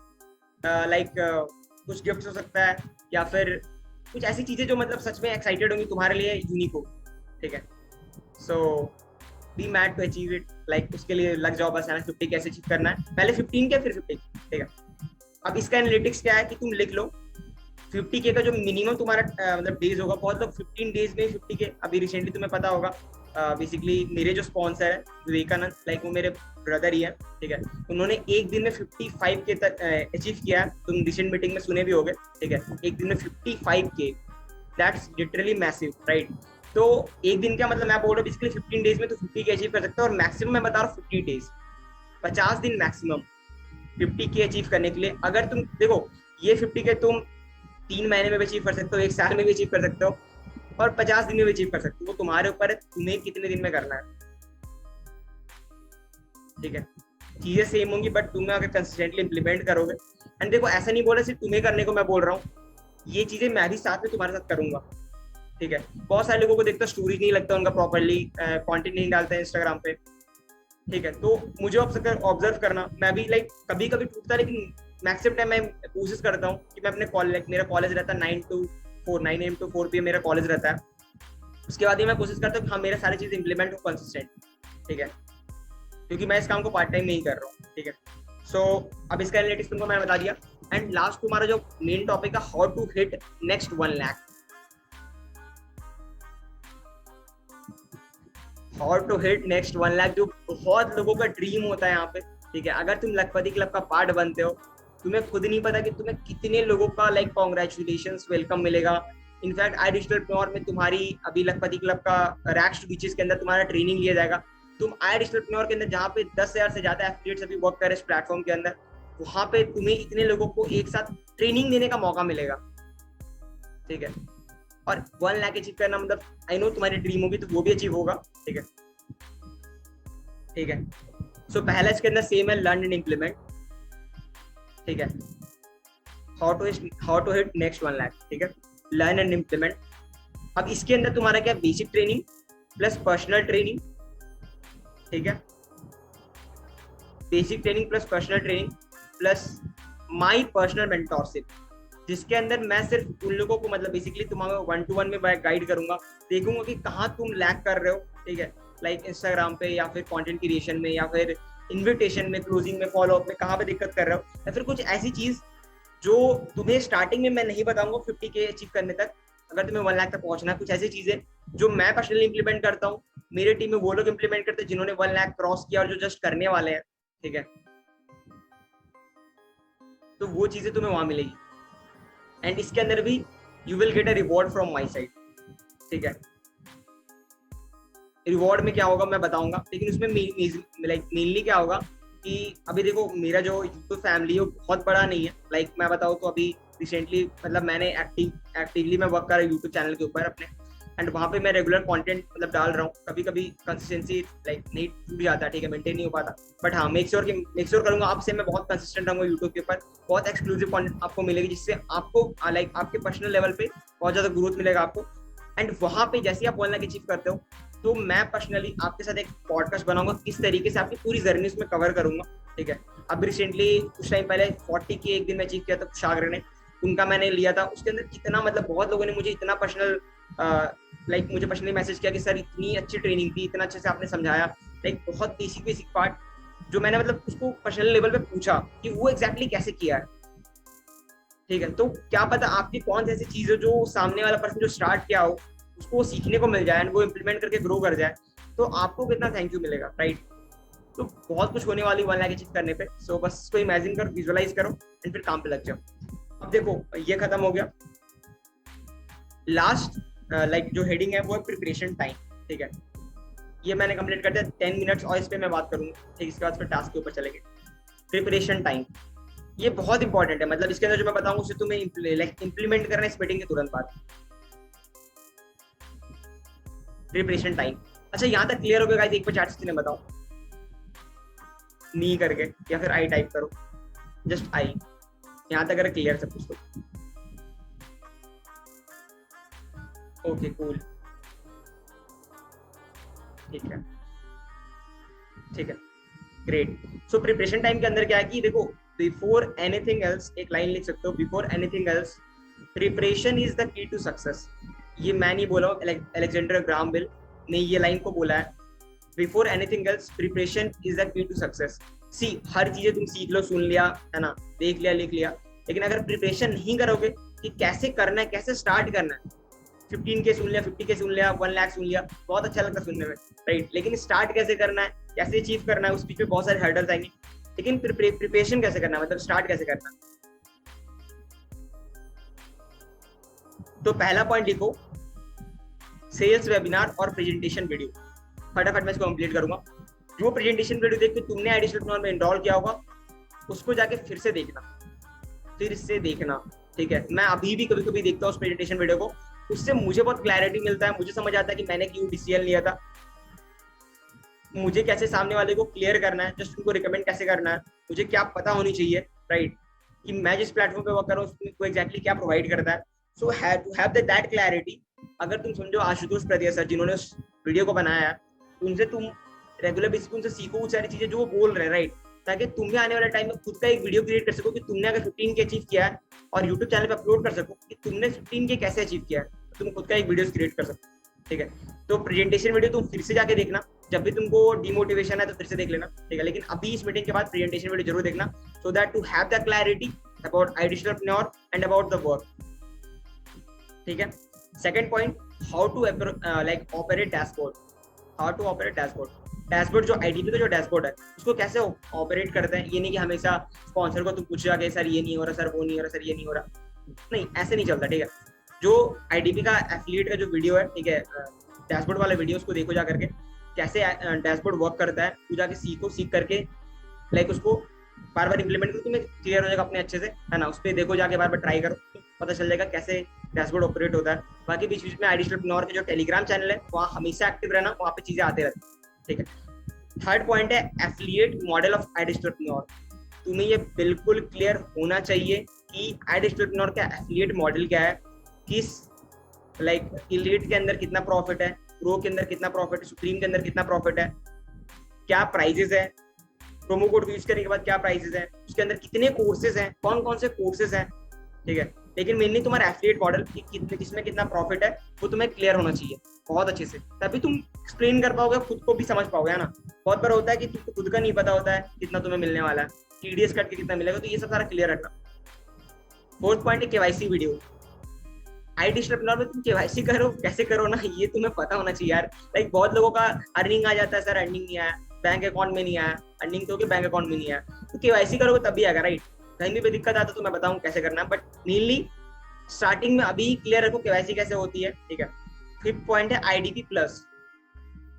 लाइक कुछ गिफ्ट हो सकता है, या फिर कुछ ऐसी चीजें जो मतलब सच में एक्साइटेड होंगी तुम्हारे लिए, यूनिक हो, ठीक है। So be mad to achieve it, like उसके लिए लग जाओ बस, 50 कैसे अचीव करना है, पहले 15 के फिर 50, ठीक है। अब इसका एनालिटिक्स क्या है कि तुम लिख लो 50K का जो मिनिमम तुम्हारा मतलब डेज होगा। बहुत लोग 15 डेज में 50K, अभी रिसेंटली तुम्हें पता होगा बेसिकली मेरे जो स्पॉन्सर है विवेकानंद, लाइक वो मेरे ब्रदर ही है, ठीक है, उन्होंने एक दिन में 55K तक अचीव किया है। तुम रिसेंट मीटिंग में सुने भी होगे, ठीक है, एक दिन में 55K, that's literally massive, right. तो एक दिन का मतलब मैं बोल रहा हूँ बेसिकली 15 डेज में तो 50K अचीव कर सकते हो, और मैक्सिमम मैं बता रहा हूँ 50 डेज, 50 दिन मैक्सिमम 50K अचीव करने के लिए। अगर तुम देखो ये 50K तुम 3 महीने में भी अचीव कर सकते हो, 1 साल में भी अचीव कर सकते हो, और 50 दिन में भी अचीव कर सकते हो। वो तुम्हारे ऊपर है, तुम्हें कितने दिन में करना है, ठीक है। चीजें सेम होंगी, बट तुम्हें अगर कंसिस्टेंटली इंप्लीमेंट करोगे, एंड देखो ऐसा नहीं बोला सिर्फ तुम्हें करने को मैं बोल रहा हूँ, ये चीजें मैं भी साथ में तुम्हारे साथ करूंगा, ठीक है। बहुत सारे लोगों को देखता स्टोरीज नहीं लगता उनका, प्रॉपरली कंटेंट नहीं डालते हैं इंस्टाग्राम पे, ठीक है। तो मुझे ऑब्जर्व करना, मैं भी लाइक कभी कभी टूटता, लेकिन मैक्सिमम टाइम मैं कोशिश करता हूँ कि मैं अपने कॉलेज, मेरा कॉलेज रहता है 9 AM to 4 PM मेरा कॉलेज रहता है, उसके बाद ही मैं कोशिश करता हूँ कि हाँ मेरे सारी चीज इंप्लीमेंट हो कंसिस्टेंट, ठीक है, क्योंकि मैं इस काम को पार्ट टाइम नहीं कर रहा हूँ, ठीक है। सो अब इसका एनालिटिक्स तुमको मैंने बता दिया। एंड लास्ट तुम्हारा जो मेन टॉपिक है, how to hit next 1 lakh. How to hit next 1 lakh, जो बहुत लोगों का ड्रीम होता है यहाँ पे, ठीक है। अगर तुम लखपति क्लब का पार्ट बनते हो, तुम्हें खुद नहीं पता कि तुम्हें कितने लोगों का लाइक कॉन्ग्रेचुलेशंस वेलकम मिलेगा। इनफैक्ट आई डिजिटल प्योर में तुम्हारी अभी लखपति क्लब का रैक्स टू बीचेस के अंदर तुम्हारा ट्रेनिंग लिया जाएगा। तुम आई डिजिटल प्योर के अंदर जहाँ पे 10,000 से ज्यादा एफिलिएट्स अभी वर्क कर रहे हैं इस प्लेटफॉर्म के अंदर, वहां पे तुम्हें इतने लोगों को एक साथ ट्रेनिंग देने का मौका मिलेगा, ठीक है। और 1 लाख अचीव करना मतलब आई नो तुम्हारी ड्रीम होगी तो वो भी अचीव होगा, ठीक है, ठीक है। सो पहला इसके अंदर सेम है, लर्न एंड इम्प्लीमेंट, ठीक है। How to hit next 1 lakh, ठीक है, लर्न एंड इम्प्लीमेंट। अब इसके अंदर तुम्हारा क्या, basic training plus personal training, ठीक है, basic training plus personal training plus my personal mentorship, जिसके अंदर मैं सिर्फ उन लोगों को मतलब बेसिकली तुम्हारा 1-to-1 में गाइड करूंगा, देखूंगा कि कहाँ तुम लैग कर रहे हो, ठीक है, लाइक इंस्टाग्राम पे या फिर कंटेंट क्रिएशन में या फिर इन्विटेशन में, क्लोजिंग में, फॉलो अप में कहाँ पे दिक्कत कर रहे हो, या फिर कुछ ऐसी चीज जो तुम्हें स्टार्टिंग में मैं नहीं बताऊंगा 50K अचीव करने तक, अगर तुम्हें 1 लाख तक पहुंचना है, कुछ ऐसी चीजें जो मैं पर्सनली इंप्लीमेंट करता हूँ, मेरे टीम में वो लोग इंप्लीमेंट करते हैं जिन्होंने 1 लाख क्रॉस किया और जो जस्ट करने वाले हैं, ठीक है। तो वो चीजें तुम्हें वहां मिलेगी एंड इसके अंदर भी you will get a reward from my side, ठीक है। रिवॉर्ड में क्या होगा मैं बताऊंगा, लेकिन उसमें मेनली क्या होगा कि अभी देखो मेरा जो यूट्यूब फैमिली है वो बहुत बड़ा नहीं है, लाइक मैं बताऊँ तो अभी रिसेंटली मतलब मैंने एक्टिवली मैं वर्क कर रहा हूँ यूट्यूब चैनल के ऊपर अपने, एंड वहाँ पे मैं रेगुलर कंटेंट मतलब डाल रहा हूँ, कभी कभी कंसिस्टेंसी लाइक नहीं टूट जाता, ठीक है, मेंटेन नहीं हो पाता, बट हाँ मेक श्योर करूंगा अब से मैं बहुत कंसिस्टेंट रहूंगा यूट्यूब के ऊपर, बहुत एक्सक्लूसिव कंटेंट आपको मिलेगी जिससे आपको लाइक आपके पर्सनल लेवल पे बहुत ज्यादा ग्रोथ मिलेगा आपको। एंड वहाँ पे जैसे आप 1 लाख अचीव करते हो तो मैं पर्सनली आपके साथ एक पॉडकास्ट बनाऊंगा, किस तरीके से आपकी पूरी जर्नी उसमें कवर करूंगा, ठीक है। अब रिसेंटली कुछ टाइम पहले 40K एक दिन में अचीव किया था शागर ने, उनका मैंने लिया था, उसके अंदर कितना मतलब बहुत लोगों ने मुझे इतना पर्सनल लाइक मुझे पर्सनली मैसेज किया कि सर इतनी अच्छी ट्रेनिंग थी, इतना अच्छे से आपने समझाया, लाइक बहुत बेसिक पार्ट जो मैंने मतलब उसको पर्सनल लेवल पे पूछा कि वो एग्जैक्टली कैसे किया है, ठीक है। तो क्या पता आपकी कौन सी ऐसी चीज है जो सामने वाला पर्सन जो स्टार्ट किया हो उसको सीखने को मिल जाए एंड वो इम्प्लीमेंट करके ग्रो कर जाए, तो आपको कितना थैंक यू मिलेगा, राइट। तो बहुत कुछ होने वाली 1 लाख अचीव करने पे, सो बस इसको इमेजिन करो, विजुअलाइज करो एंड फिर काम पे लग जाओ। अब देखो ये खत्म हो गया, लास्ट लाइक जो हेडिंग है वो है प्रिपरेशन टाइम, ठीक है। ये मैंने कंप्लीट कर दिया 10 मिनट्स और इस पे मैं बात करूंगा, ठीक, इसके बाद फिर टास्क के ऊपर चलेंगे। प्रिपरेशन टाइम ये बहुत इंपॉर्टेंट है, मतलब इसके अंदर जो मैं बताऊंगा उसे तुम्हें लाइक इंप्लीमेंट करना है इस मीटिंग के तुरंत बाद। प्रिपरेशन टाइम, अच्छा यहाँ तक क्लियर हो गया गाइस, एक पे चैट से बताओ नी करके या फिर आई टाइप करो, जस्ट आई, यहाँ तक अगर क्लियर सब कुछ तो ओके कूल, ठीक है, ठीक है, ग्रेट। सो प्रिपरेशन टाइम के अंदर क्या है कि देखो बिफोर एनीथिंग एल्स, एक लाइन लिख सकते हो, before anything else preparation is the key to success. ये मैं नहीं बोला हूँ, अलेक्जेंडर ग्राहम बेल ने ये लाइन को बोला है, before anything else preparation is the key to success. See हर चीजें तुम सीख लो, सुन लिया है ना, देख लिया, लिख लिया, लेकिन अगर प्रिपरेशन नहीं करोगे कि कैसे करना है, कैसे स्टार्ट करना है, 15K सुन लिया, 50K सुन लिया, 1 लाख सुन लिया, बहुत अच्छा लगता है सुनने में, राइट, लेकिन स्टार्ट कैसे करना है, कैसे अचीव करना है, उस बीच में बहुत सारे हर्डल्स आएंगे, लेकिन प्रिपरेशन कैसे करना है, मतलब स्टार्ट कैसे करना है। तो पहला पॉइंट लिखो, सेल्स वेबिनार और प्रेजेंटेशन वीडियो। फटाफट मैं इसको कंप्लीट करूंगा। जो प्रेजेंटेशन वीडियो देख के तुमने आईडी प्लेटफॉर्म में इनरोल किया होगा उसको जाके फिर से देखना, ठीक है। मैं अभी भी कभी कभी देखता हूँ उस प्रेजेंटेशन वीडियो को, उससे मुझे बहुत क्लैरिटी मिलता है, मुझे समझ आता है कि मैंने क्यों डिसीजन लिया था, मुझे कैसे सामने वाले को क्लियर करना है, जस्ट उनको रिकमेंड कैसे करना है, मुझे क्या पता होनी चाहिए, राइट, कि मैं जिस प्लेटफॉर्म पे वर्क कर रहा हूँ उसको एग्जैक्टली क्या प्रोवाइड करता है। सो टू हैव दैट क्लैरिटी, अगर तुम समझो आशुतोष प्रदिया सर जिन्होंने उस वीडियो को बनाया है, उनसे तुम रेगुलर बेसिस पे उनसे सीखो वो सारी चीजें जो वो बोल रहे हैं, राइट, ताकि तुम्हें आने वाले टाइम में खुद का एक वीडियो क्रिएट कर सको कि तुमने अगर 15K अचीव किया है और यूट्यूब चैनल पे अपलोड कर सको कि तुमने 15K कैसे अचीव किया है, तुम खुद का एक वीडियो क्रिएट कर सको, ठीक है। तो प्रेजेंटेशन वीडियो तुम फिर से जाके देखना, जब भी तुमको डिमोटिवेशन है तो फिर से देख लेना, ठीक है, लेकिन अभी इस मीटिंग के बाद प्रेजेंटेशन वीडियो जरूर देखना, so that to have the clarity about idealpreneur and about the work, ठीक है। Second point, how to like operate dashboard, how to operate dashboard. Dashboard जो आईडीपी का जो डैशबोर्ड है उसको कैसे ऑपरेट करते हैं। ये नहीं कि हमेशा स्पॉन्सर को तुम पूछेगा कि सर ये नहीं हो रहा, सर वो नहीं हो रहा, सर ये नहीं हो रहा, नहीं ऐसे नहीं चलता, ठीक है। जो आईडीपी का एफिलिएट का जो वीडियो है, ठीक है, डैशबोर्ड वाला वीडियो, उसको देखो जा करके कैसे डैशबोर्ड वर्क करता है, तू जाके सीखो, सीख करके लाइक उसको बार बार इंप्लीमेंट करो, तुम्हें क्लियर हो जाएगा अपने अच्छे से, है ना। उस पर देखो जाके बार बार ट्राई करो, तो पता चल जाएगा कैसे डैशबोर्ड ऑपरेट होता है। बाकी बीच बीच में आईडिस्ट्रिप्टनोर के जो टेलीग्राम चैनल है वहाँ हमेशा एक्टिव रहना, वहाँ पे चीजें आते रहती है, ठीक है। थर्ड पॉइंट है एफिलिएट मॉडल ऑफ आईडिस्ट्रिप्टनोर। तुम्हें ये बिल्कुल क्लियर होना चाहिए कि आईडिस्ट्रिप्टनोर का एफिलिएट मॉडल क्या है, किस लाइक इलीट के अंदर कितना प्रॉफिट है, प्रो के अंदर कितना प्रॉफिट है, सुप्रीम के अंदर कितना प्रॉफिट है, क्या प्राइजेस है, प्रोमो कोड यूज करने के बाद क्या प्राइसेस हैं, उसके अंदर कितने कोर्सेज हैं, कौन कौन से कोर्सेज हैं, ठीक है। लेकिन मेनली तुम्हारा एफिलिएट मॉडल कितने, किसमें कितना प्रॉफिट है, वो तुम्हें क्लियर होना चाहिए बहुत अच्छे से, तभी तुम एक्सप्लेन कर पाओगे, खुद को भी समझ पाओगे, है ना। बहुत बार होता है कि तुमको खुद का नहीं पता होता है कितना तुम्हें मिलने वाला है, टीडीएस कट के कितना मिलेगा, तो ये सब सारा क्लियर रखना। फोर्थ पॉइंट है केवाईसी वीडियो। आईडिस्ट्रिप्टनोर में तुम केवाईसी करो, कैसे करो ना, ये तुम्हें पता होना चाहिए यार। लाइक बहुत लोगों का अर्निंग आ जाता है, सर अर्निंग नहीं आया, बैंक अकाउंट में नहीं आया, अर्निंग तो बैंक अकाउंट में नहीं आया, तो केवाईसी करोगे तभी आएगा, राइट। कहीं भी दिक्कत आता तो मैं बताऊं कैसे करना है, बट मेनली स्टार्टिंग में अभी क्लियर रखो केवाईसी कैसे होती है, ठीक है। फिफ्थ पॉइंट है आईडीपी प्लस।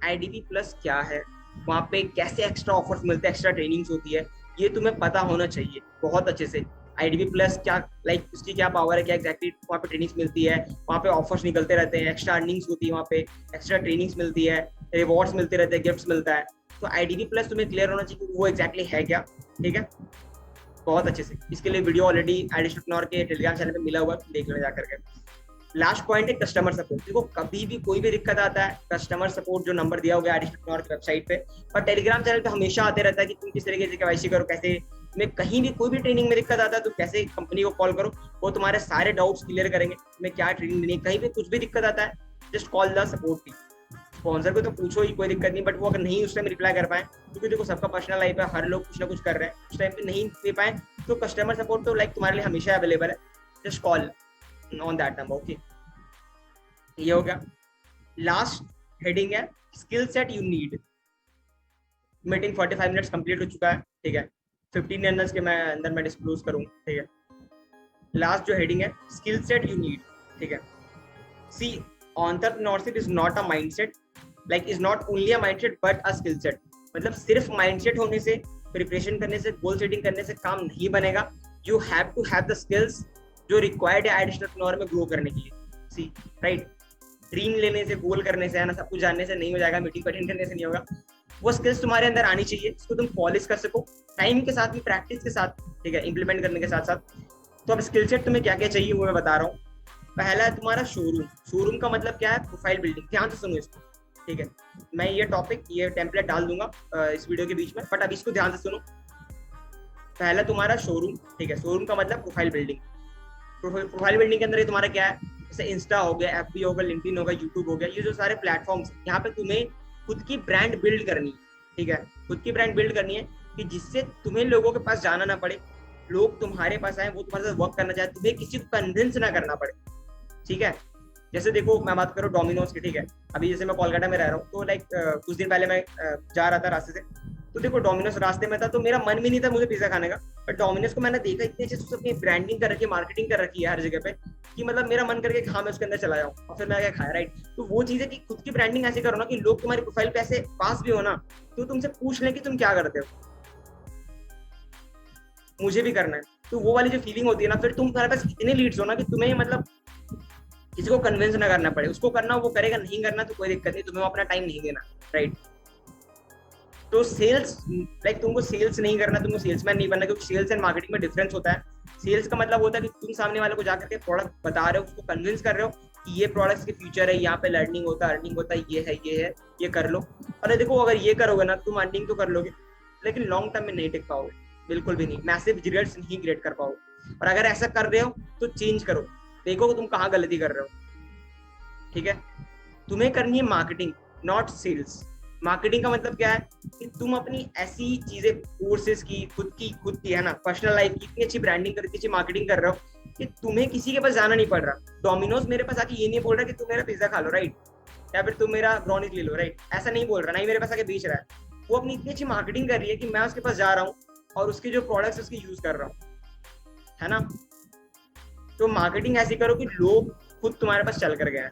आईडीपी प्लस क्या है, वहाँ पे कैसे एक्स्ट्रा ऑफर्स मिलते हैं, एक्स्ट्रा ट्रेनिंग्स होती है, ये तुम्हें पता होना चाहिए बहुत अच्छे से। आईडीपी प्लस क्या, लाइक उसकी क्या पावर है, क्या एक्जैक्टली वहाँ पे ट्रेनिंग्स मिलती है, वहाँ पे ऑफर्स निकलते रहते हैं, एक्स्ट्रा अर्निंग्स होती है, वहाँ पे एक्स्ट्रा ट्रेनिंग्स मिलती है, रिवॉर्ड्स मिलते रहते हैं, गिफ्ट्स मिलता है। तो आईडीपी प्लस तुम्हें क्लियर होना चाहिए कि वो एक्जैक्टली है क्या, ठीक है, बहुत अच्छे से। इसके लिए वीडियो ऑलरेडी आईडिस्ट्रिप्टनोर के टेलीग्राम चैनल पे मिला हुआ है, देख लेना जाकर के। लास्ट पॉइंट है कस्टमर सपोर्ट। देखो कभी भी कोई भी दिक्कत आता है, कस्टमर सपोर्ट जो नंबर दिया हुआ है आईडिस्ट्रिप्टनोर की वेबसाइट पे और टेलीग्राम चैनल पे हमेशा आते रहता है कि तुम किस तरीके से केवाईसी करो, कैसे में कहीं भी कोई भी ट्रेनिंग में दिक्कत आता है तो कैसे कंपनी को कॉल करो, वो तुम्हारे सारे डाउट्स क्लियर करेंगे, तुम्हें क्या ट्रेनिंग देनी है, कहीं भी कुछ भी दिक्कत आता है just call the support team. Sponsor को तो पूछो ही, कोई दिक्कत नहीं, बट वो अगर नहीं उस टाइम रिप्लाई कर पाए, क्योंकि देखो सबका पर्सनल लाइफ है, हर लोग कुछ ना कुछ कर रहे हैं, उस टाइम पे नहीं दे पाए तो कस्टमर सपोर्ट तो लाइक तुम्हारे लिए हमेशा अवेलेबल है, just call on that number, okay. ये हो गया। लास्ट हेडिंग है skill set you need. Meeting 45 minutes complete हो चुका है, ठीक है, 15 मिनट्स के मैं अंदर मैं डिस्क्लोज करूँ, ठीक है। लास्ट जो हेडिंग है स्किल सेट यू नीड, ठीक है। See entrepreneurship is not a mindset, like is not only a mindset but a skill set. मतलब सिर्फ माइंडसेट होने से, प्रिपरेशन करने से, गोल सेटिंग करने से काम नहीं बनेगा, you have to have the skills जो रिक्वायर्ड है एंटरप्रेन्योर में ग्रो करने के लिए। सी राइट, ड्रीम लेने से, गोल करने से, है ना, सब कुछ जानने से नहीं हो जाएगा, मीटिंग अटेंड करने से नहीं होगा, वो स्किल्स तुम्हारे अंदर आनी चाहिए, इसको तुम पॉलिश कर सको टाइम के साथ में, प्रैक्टिस के साथ, ठीक है, इंप्लीमेंट करने के साथ साथ। तो अब स्किल सेट तुम्हें क्या क्या चाहिए वो मैं बता रहा हूँ। पहला है तुम्हारा शोरूम। शोरूम का मतलब क्या है, प्रोफाइल बिल्डिंग। ध्यान से सुनो इसको, ठीक है, मैं ये टॉपिक, ये टेम्पलेट डाल दूंगा इस वीडियो के बीच में, बट अब इसको ध्यान से सुनो। पहला तुम्हारा शोरूम, ठीक है, शोरूम का मतलब प्रोफाइल बिल्डिंग। प्रोफाइल बिल्डिंग के अंदर ये तुम्हारा क्या है, जैसे इंस्टा हो गया, एफबी होगा, लिंक्डइन होगा, यूट्यूब हो गया, ये जो सारे प्लेटफॉर्म्स, यहाँ पे तुम्हें खुद की ब्रांड बिल्ड करनी है, ठीक है, खुद की ब्रांड बिल्ड करनी है कि जिससे तुम्हें लोगों के पास जाना ना पड़े, लोग तुम्हारे पास आए, वो तुम्हारे साथ वर्क करना चाहे, तुम्हें किसी को कन्विंस ना करना पड़े, ठीक है। जैसे देखो मैं बात करूँ डोमिनोज की, ठीक है, अभी जैसे मैं कोलकाता में रह रहा हूँ, तो लाइक कुछ दिन पहले मैं जा रहा था रास्ते से, तो देखो डोमिनोज रास्ते में था, तो मेरा मन भी नहीं था मुझे पिज्जा खाने का, बट डोमिनोज को मैंने देखा इतने अच्छे से अपनी ब्रांडिंग कर रखी है, मार्केटिंग कर रखी है हर जगह पे, कि मतलब मेरा मन करके हाँ मैं उसके अंदर चला जाऊँ और फिर मैं क्या खाया, राइट। तो वो चीज है कि खुद की ब्रांडिंग ऐसे करो ना कि लोग तुम्हारी प्रोफाइल पे ऐसे पास भी हो ना, तो तुमसे पूछ लें कि तुम क्या करते हो, मुझे भी करना है, तो वो वाली जो फीलिंग होती है ना, फिर तुम्हारे पास इतने लीड्स हो ना कि तुम्हें मतलब किसी को कन्विंस ना करना पड़े, उसको करना वो करेगा, नहीं करना तो कोई दिक्कत नहीं, तुम्हें अपना टाइम नहीं देना, राइट। तो सेल्स, लाइक तुमको सेल्स नहीं करना, तुमको सेल्समैन नहीं बनना, क्योंकि सेल्स एंड मार्केटिंग में डिफरेंस होता है। सेल्स का मतलब होता है कि तुम सामने वाले को जाकर के प्रोडक्ट बता रहे हो, उसको कन्विंस कर रहे हो कि ये प्रोडक्ट्स के फ्यूचर है, यहाँ पे लर्निंग होता है, अर्निंग होता है, ये है, ये कर लो। अरे देखो अगर ये करोगे ना तुम अर्निंग तो कर लोगे, लेकिन लॉन्ग टर्म में नहीं टिक पाओगे, बिल्कुल भी नहीं, मैसिव रिजल्ट्स नहीं क्रिएट कर पाओगे। और अगर ऐसा कर रहे हो तो चेंज करो, देखो कि तुम कहाँ गलती कर रहे हो, ठीक है। तुम्हें करनी है मार्केटिंग, नॉट सेल्स। मार्केटिंग का मतलब क्या है कि तुम अपनी ऐसी चीजें, कोर्सेज की, खुद की है ना, पर्सनल लाइफ की इतनी अच्छी ब्रांडिंग कर, इतनी अच्छी मार्केटिंग कर रहे हो कि तुम्हें किसी के पास जाना नहीं पड़ रहा। डोमिनोज मेरे पास आके ये नहीं बोल रहा कि तुम मेरा पिज्जा खा लो, राइट, या फिर तुम मेरा ग्रॉनिक ले लो, राइट? ऐसा नहीं बोल रहा, ना ही मेरे पास आके बेच रहा है। वो अपनी इतनी अच्छी मार्केटिंग कर रही है कि मैं उसके पास जा रहा हूँ और उसके जो प्रोडक्ट्स उसके यूज कर रहा हूँ, है ना? तो मार्केटिंग ऐसी करो कि लोग खुद तुम्हारे पास चल कर गए हैं।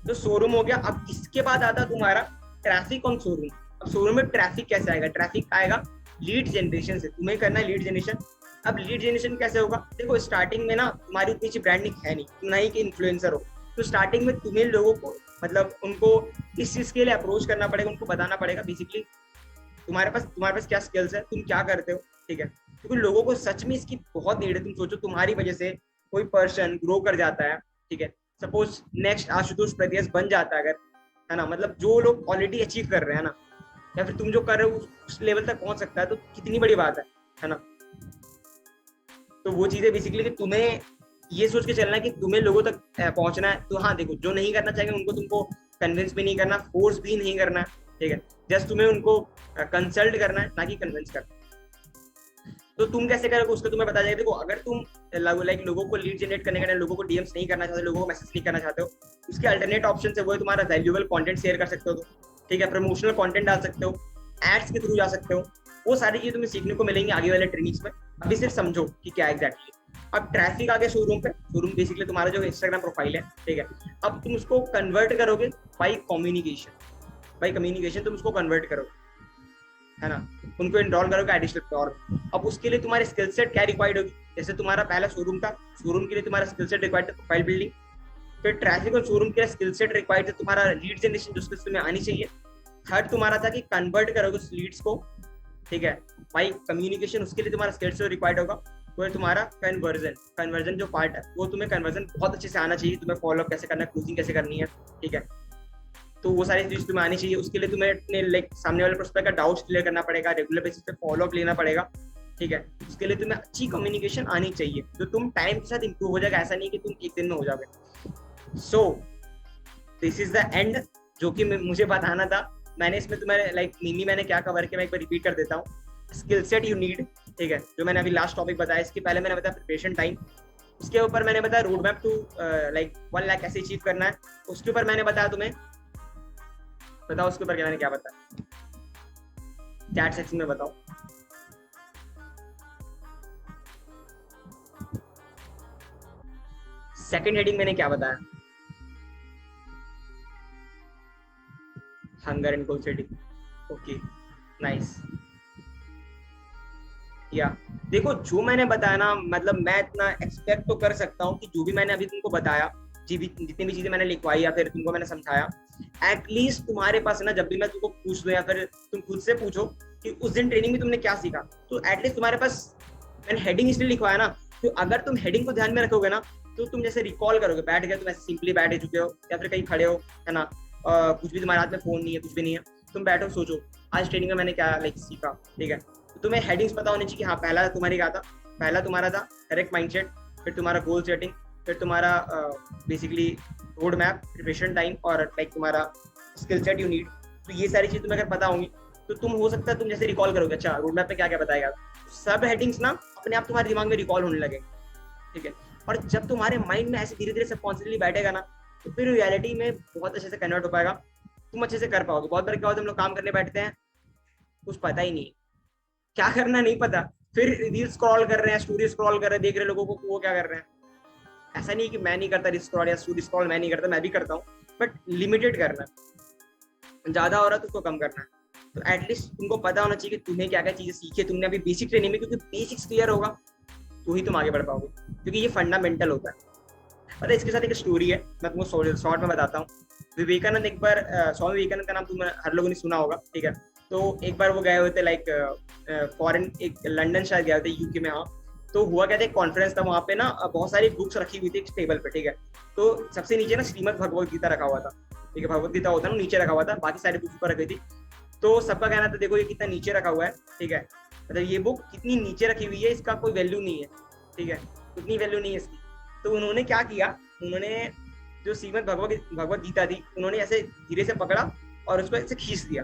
तो शोरूम हो गया। अब इसके बाद आता तुम्हारा ट्रैफिक ऑन शोरूम। अब शोरूम में ट्रैफिक कैसे आएगा? ट्रैफिक आएगा लीड जनरेशन से। तुम्हें करना है लीड जनरेशन। अब लीड जनरेशन कैसे होगा? देखो स्टार्टिंग में ना तुम्हारी उतनी अच्छी ब्रांडिंग है नहीं, तुम नहीं कि इन्फ्लुएंसर हो, तो स्टार्टिंग में तुम्हें लोगों को मतलब उनको इस चीज के लिए अप्रोच करना पड़ेगा, उनको बताना पड़ेगा बेसिकली तुम्हारे पास क्या स्किल्स है, तुम क्या करते हो, ठीक है? क्योंकि लोगों को सच में इसकी बहुत नीड है। तुम सोचो तुम्हारी वजह से कोई पर्सन ग्रो कर जाता है, ठीक है? सपोज नेक्स्ट आशुतोष प्रदेश बन जाता है अगर, है ना, मतलब जो लोग ऑलरेडी अचीव कर रहे हैं ना, या फिर तुम जो कर रहे हो उस लेवल तक पहुंच सकता है, तो कितनी बड़ी बात है ना? तो वो चीजें बेसिकली कि तुम्हें ये सोच के चलना है कि तुम्हें लोगों तक पहुंचना है। तो हाँ देखो, जो नहीं करना चाहेंगे उनको तुमको कन्विंस भी नहीं करना, फोर्स भी नहीं करना है, ठीक है? जस्ट तुम्हें उनको कंसल्ट करना है, ना कि कन्विंस करना। तो तुम कैसे करोगे उसका तुम्हें बता जाएगा। देखो अगर तुम लाइक लोगों को लीड जनरेट करने का, लोगों को डीएम्स नहीं करना चाहते, लोगों को मैसेज नहीं करना चाहते हो, उसके अल्टरनेट ऑप्शन है वो है तुम्हारा वैल्यूएबल कंटेंट शेयर कर सकते हो तो, ठीक है? प्रमोशनल कंटेंट डाल सकते हो, एड्स के थ्रू जा सकते हो। वो सारी चीजें तुम्हें सीखने को मिलेंगी आगे वाले ट्रेनिंग्स में। अभी सिर्फ समझो कि क्या एग्जैक्टली। अब ट्रैफिक आ गया शोरूम पे। शोरूम बेसिकली तुम्हारा जो इंस्टाग्राम प्रोफाइल है, ठीक है? अब तुम उसको कन्वर्ट करोगे बाई कम्युनिकेशन तुम उसको कन्वर्ट करोगे, है ना? उनको इनरोल करोगे एडिशनल प्योर। अब उसके लिए तुम्हारे स्किल सेट क्या रिक्वायर्ड होगी? जैसे तुम्हारा पहला शोरूम था, शोरूम के लिए तुम्हारा स्किल सेट रिक्वायर्ड था प्रोफाइल बिल्डिंग। फिर ट्रैफिक और शोरूम के लिए स्किल सेट रिक्वायर्ड था तुम्हारा लीड जनरेशन, जो स्किल्स तुम्हें आनी चाहिए। थर्ड तुम्हारा था कि कन्वर्ट करोगे उस लीड्स को, ठीक है, बाई कम्युनिकेशन। उसके लिए तुम्हारा स्किल सेट रिक्वायर्ड होगा। तो तुम्हारा कन्वर्जन जो पार्ट है, वो तुम्हें कन्वर्जन बहुत अच्छे से आना चाहिए। तुम्हें फॉलो कैसे करना है, क्लोजिंग कैसे करनी है, ठीक है? तो वो सारी चीज तुम्हें आनी चाहिए। उसके लिए तुम्हें अपने लाइक सामने वाले प्रोस्पेक्ट का डाउट्स क्लियर करना पड़ेगा, रेगुलर बेसिस पे फॉलो अप लेना पड़ेगा, ठीक है? उसके लिए तुम्हें अच्छी कम्युनिकेशन आनी चाहिए। तो तुम टाइम के साथ इंप्रूव हो जाएगा, ऐसा नहीं कि तुम एक दिन में हो जाओगे। So this is the end जो कि मुझे बताना था। मैंने इसमें तुम्हें लाइक मेनली मैंने क्या कवर किया, मैं एक बार रिपीट कर देता हूँ। स्किल सेट यू नीड, ठीक है, जो मैंने अभी लास्ट टॉपिक बताया। इसके पहले मैंने बताया प्रिपरेशन टाइम। उसके ऊपर मैंने बताया road map to like 1 lakh कैसे अचीव करना है। उसके ऊपर मैंने बताया तुम्हें, बताओ उसके ऊपर क्या मैंने क्या बताया, चैट सेक्शन में बताओ। सेकंड हेडिंग मैंने क्या बताया? Hunger and goal setting. Okay nice. या देखो जो मैंने बताया ना, मतलब मैं इतना एक्सपेक्ट तो कर सकता हूँ कि जो भी मैंने अभी तुमको बताया, जितनी भी चीजें मैंने लिखवाई या फिर तुमको मैंने समझाया, एटलीस्ट तुम्हारे पास है ना, जब भी मैं तुमको पूछ दूं या फिर तुम खुद से पूछो कि उस दिन ट्रेनिंग में तुमने क्या सीखा, तो एटलीस्ट तुम्हारे पास, मैंने हेडिंग इसलिए लिखवाया ना, तो अगर तुम हेडिंग को ध्यान में रखोगे ना, तो तुम जैसे रिकॉल करोगे, बैठ गए तुम ऐसे सिंपली बैठ चुके हो या फिर कहीं खड़े हो, है ना, कुछ भी तुम्हारे हाथ में फोन नहीं है, कुछ भी नहीं है, तुम बैठो सोचो आज ट्रेनिंग में मैंने क्या लाइक सीखा, ठीक है? तो तुम्हें हेडिंग्स पता होनी चाहिए कि हाँ पहला तुम्हारी क्या था, पहला तुम्हारा था करेक्ट माइंडसेट, फिर तुम्हारा गोल सेटिंग, फिर तुम्हारा basically road map, preparation time और लाइक तुम्हारा स्किल सेट यू नीड। तो ये सारी चीज तुम्हें अगर पता होंगी तो तुम हो सकता है तुम जैसे रिकॉल करोगे, अच्छा रोड मैप में क्या क्या बताएगा, सब हेडिंग्स ना अपने आप तुम्हारे दिमाग में रिकॉल होने लगे, ठीक है? और जब तुम्हारे माइंड में ऐसे धीरे धीरे सबकॉन्शियसली बैठेगा ना, तो फिर रियलिटी में बहुत अच्छे से कन्वर्ट हो पाएगा, तुम अच्छे से कर पाओगे। बहुत बार क्या होता है, हम लोग काम करने बैठते हैं, कुछ पता ही नहीं क्या करना, नहीं पता, फिर रील स्क्रॉल कर रहे हैं, स्टोरी स्क्रॉल कर रहे हैं, देख रहे लोगों को वो क्या कर रहे हैं। ऐसा नहीं कि मैं नहीं करता रील स्क्रॉल या स्टोरी स्क्रॉल, मैं नहीं करता, मैं भी करता हूँ, बट लिमिटेड करना है, ज्यादा हो रहा है तो उसको कम करना है। तो एटलीस्ट तुमको पता होना चाहिए कि तुम्हें क्या क्या चीजें सीखी तुमने अभी बेसिक ट्रेनिंग में, क्योंकि बेसिक्स क्लियर होगा तो ही तुम आगे बढ़ पाओगे, क्योंकि ये फंडामेंटल होता है। पता है इसके साथ एक स्टोरी है, मैं तुमको शॉर्ट में बताता हूँ। विवेकानंद एक बार, स्वामी विवेकानंद का नाम तुम हर लोगों ने सुना होगा, ठीक है? तो एक बार वो गए हुए थे लाइक फॉरेन, एक लंदन शायद गए थे, यूके में। हाँ, तो हुआ क्या था, एक कॉन्फ्रेंस था वहाँ पे ना, बहुत सारी बुक्स रखी हुई थी एक टेबल पे, ठीक है? तो सबसे नीचे ना श्रीमद भगवत गीता रखा हुआ था, ठीक है? भगवत गीता होता है ना, नीचे रखा हुआ था, बाकी सारी बुक्स ऊपर रखी थी। तो सबका कहना था देखो ये कितना नीचे रखा हुआ है, ठीक है, मतलब ये बुक कितनी नीचे रखी हुई है, इसका कोई वैल्यू नहीं है, ठीक है, उतनी वैल्यू नहीं है इसकी। तो उन्होंने क्या किया, उन्होंने जो श्रीमद भगवत गीता थी, उन्होंने ऐसे धीरे से पकड़ा और उसको ऐसे खींच दिया।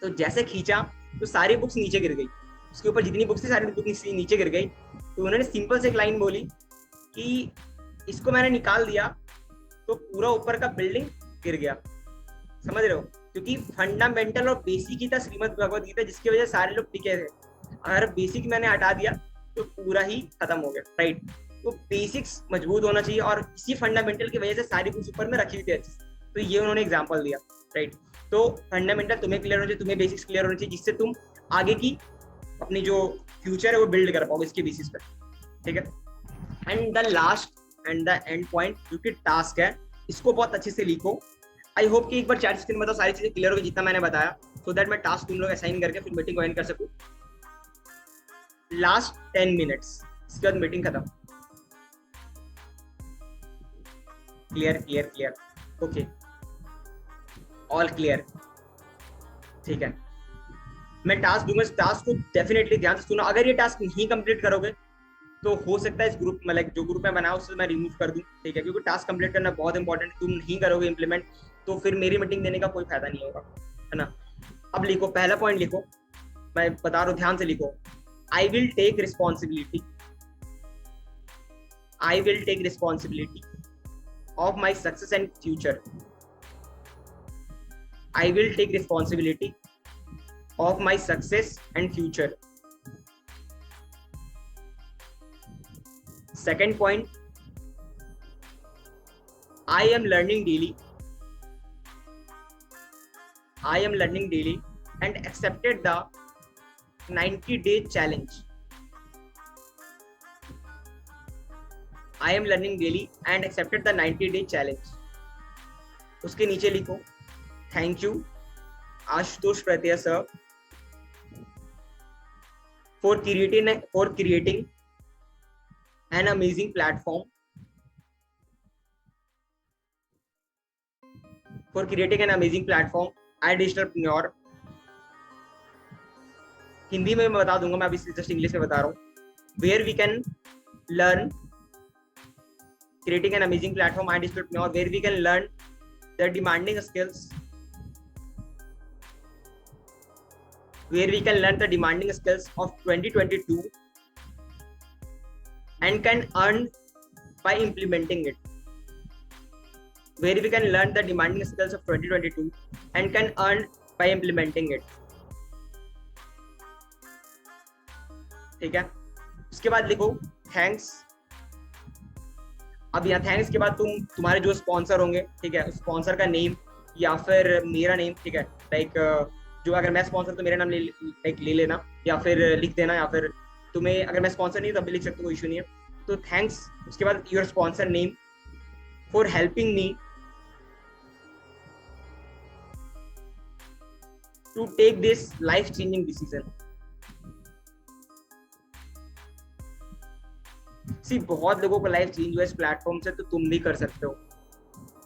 तो जैसे खींचा तो सारी बुक्स नीचे गिर गई, उसके ऊपर जितनी बुक्स थी सारी बुक्स नीचे गिर गई। तो उन्होंने सिंपल से एक लाइन बोली कि इसको मैंने निकाल दिया तो पूरा ऊपर का बिल्डिंग गिर गया, समझ रहे हो? क्योंकि फंडामेंटल और बेसिक ही था श्रीमद् भगवत गीता, जिसकी वजह से सारे लोग टिके थे। अगर बेसिक मैंने हटा दिया तो पूरा ही खत्म हो गया, राइट? तो बेसिक्स मजबूत होना चाहिए, और इसी फंडामेंटल की वजह से सारी कुछ ऊपर में रखी हुई थी अच्छी। तो ये उन्होंने एग्जांपल दिया, राइट? तो फंडामेंटल तुम्हें क्लियर होना चाहिए, तुम्हें बेसिक्स क्लियर होना चाहिए, जिससे तुम आगे की अपनी जो फ्यूचर है वो बिल्ड कर पाओगे इसके बेसिस पे, ठीक है? And the last and the end point जो कि टास्क है, इसको बहुत अच्छे से लिखो। आई होप कि एक बार चैट स्क्रीन में तो सारी चीजें क्लियर होगी जितना मैंने बताया, सो दैट मैं टास्क तुम लोग असाइन करके फिर मीटिंग को एंड कर सकूं। लास्ट 10 मिनट्स, इसके बाद मीटिंग खत्म। Clear clear clear, okay, all clear, ठीक है? मैं टास्क दूंगा, इस टास्क को डेफिनेटली ध्यान से सुनो। अगर ये टास्क नहीं कंप्लीट करोगे तो हो सकता है इस ग्रुप में, लाइक जो ग्रुप में बनाया उससे मैं रिमूव कर दूं, ठीक है? क्योंकि टास्क कंप्लीट करना बहुत इंपॉर्टेंट है। तुम नहीं करोगे इंप्लीमेंट तो फिर मेरी मीटिंग देने का कोई फायदा नहीं होगा, है ना? अब लिखो, पहला पॉइंट लिखो, मैं बता रहा हूँ, ध्यान से लिखो। I will take responsibility, I will take responsibility of my success and future, I will take responsibility of my success and future. Second point, I am learning daily, I am learning daily and accepted the 90-day challenge. I am learning daily and accepted the 90-day challenge. उसके नीचे लिखो, thank you Ashutosh Pratyaya sir for creating an amazing platform, for creating an amazing platform at Digitalpreneur. Hindi में मैं बता दूंगा, मैं अभी जस्ट इंग्लिश में बता रहा हूँ। where we can learn creating an amazing platform at Digitalpreneur, where we can learn the demanding skills, where we can learn the demanding skills of 2022 and can earn by implementing it. Where we can learn the demanding skills of 2022 and can earn by implementing it. ठीक है? उसके बाद लिखो थैंक्स। अब यहाँ थैंक्स के बाद तुम्हारे जो स्पॉन्सर होंगे, ठीक है, स्पॉन्सर का नेम या फिर मेरा नेम, ठीक है, लाइक जो अगर मैं स्पॉन्सर तो मेरा नाम ले लेना या फिर लिख देना, या फिर तुम्हें अगर मैं स्पॉन्सर नहीं तब भी लिख सकते, कोई इशू नहीं है। तो थैंक्स, उसके बाद your sponsor name for helping me to take this life changing decision. See बहुत लोगों को लाइफ चेंज हुआ इस प्लेटफॉर्म से, तो तुम भी कर सकते हो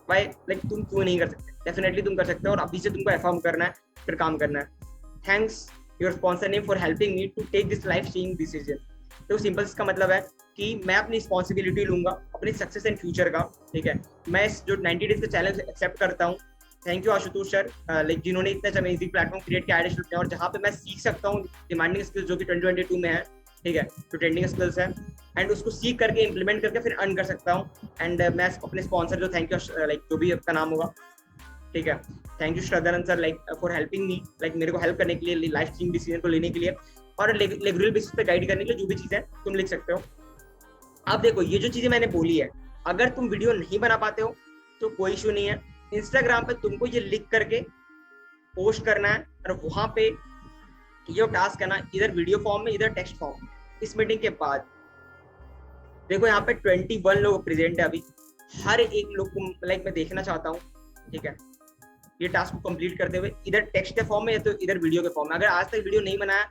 भाई। लाइक तुम क्यों नहीं कर सकते? डेफिनेटली तुम कर सकते हो, और अभी से तुमको अफर्म करना है, फिर काम करना है। Thanks your sponsor name for helping me to take this life changing decision. तो सिंपल इसका मतलब है कि मैं अपनी रिस्पॉन्सिबिलिटी लूंगा अपनी सक्सेस एंड फ्यूचर का, ठीक है? मैं इस जो 90 डेज का चैलेंज एक्सेप्ट करता हूँ। Thank you Ashutosh sir, like जिन्होंने इतना अमेजिंग प्लेटफॉर्म क्रिएट किया है, और जहाँ पे मैं सीख सकता हूँ डिमांडिंग स्किल्स जो कि 2022 में है, ठीक है, जो ट्रेंडिंग स्किल्स है, एंड उसको सीख करके इंप्लीमेंट करके फिर अर्न कर सकता हूँ। एंड मैं अपने स्पॉन्सर जो थैंक यू, लाइक जो भी आपका नाम होगा, ठीक है, thank you Shraddhanand sir, like for helping me, like मेरे को हेल्प करने के लिए, लाइफ चेंजिंग डिसीजन को लेने के लिए, और रेगुलर बेसिस पे गाइड करने के लिए जो भी चीजें तुम लिख सकते हो। अब देखो, ये जो चीजें मैंने बोली है, अगर तुम वीडियो नहीं बना पाते हो तो कोई इशू नहीं है। इंस्टाग्राम पे तुमको ये लिख करके पोस्ट करना है, और वहां पे ये टास्क है ना, इधर वीडियो फॉर्म में, इधर टेक्स्ट फॉर्म। इस मीटिंग के बाद देखो यहाँ पे 21 लोग प्रेजेंट है अभी, हर एक लोग को लाइक मैं देखना चाहता हूँ, ठीक है, ये टास्क को कंप्लीट करते हुए, इधर टेक्स्ट के फॉर्म में या तो इधर वीडियो के फॉर्म में। अगर आज तक वीडियो नहीं बनाया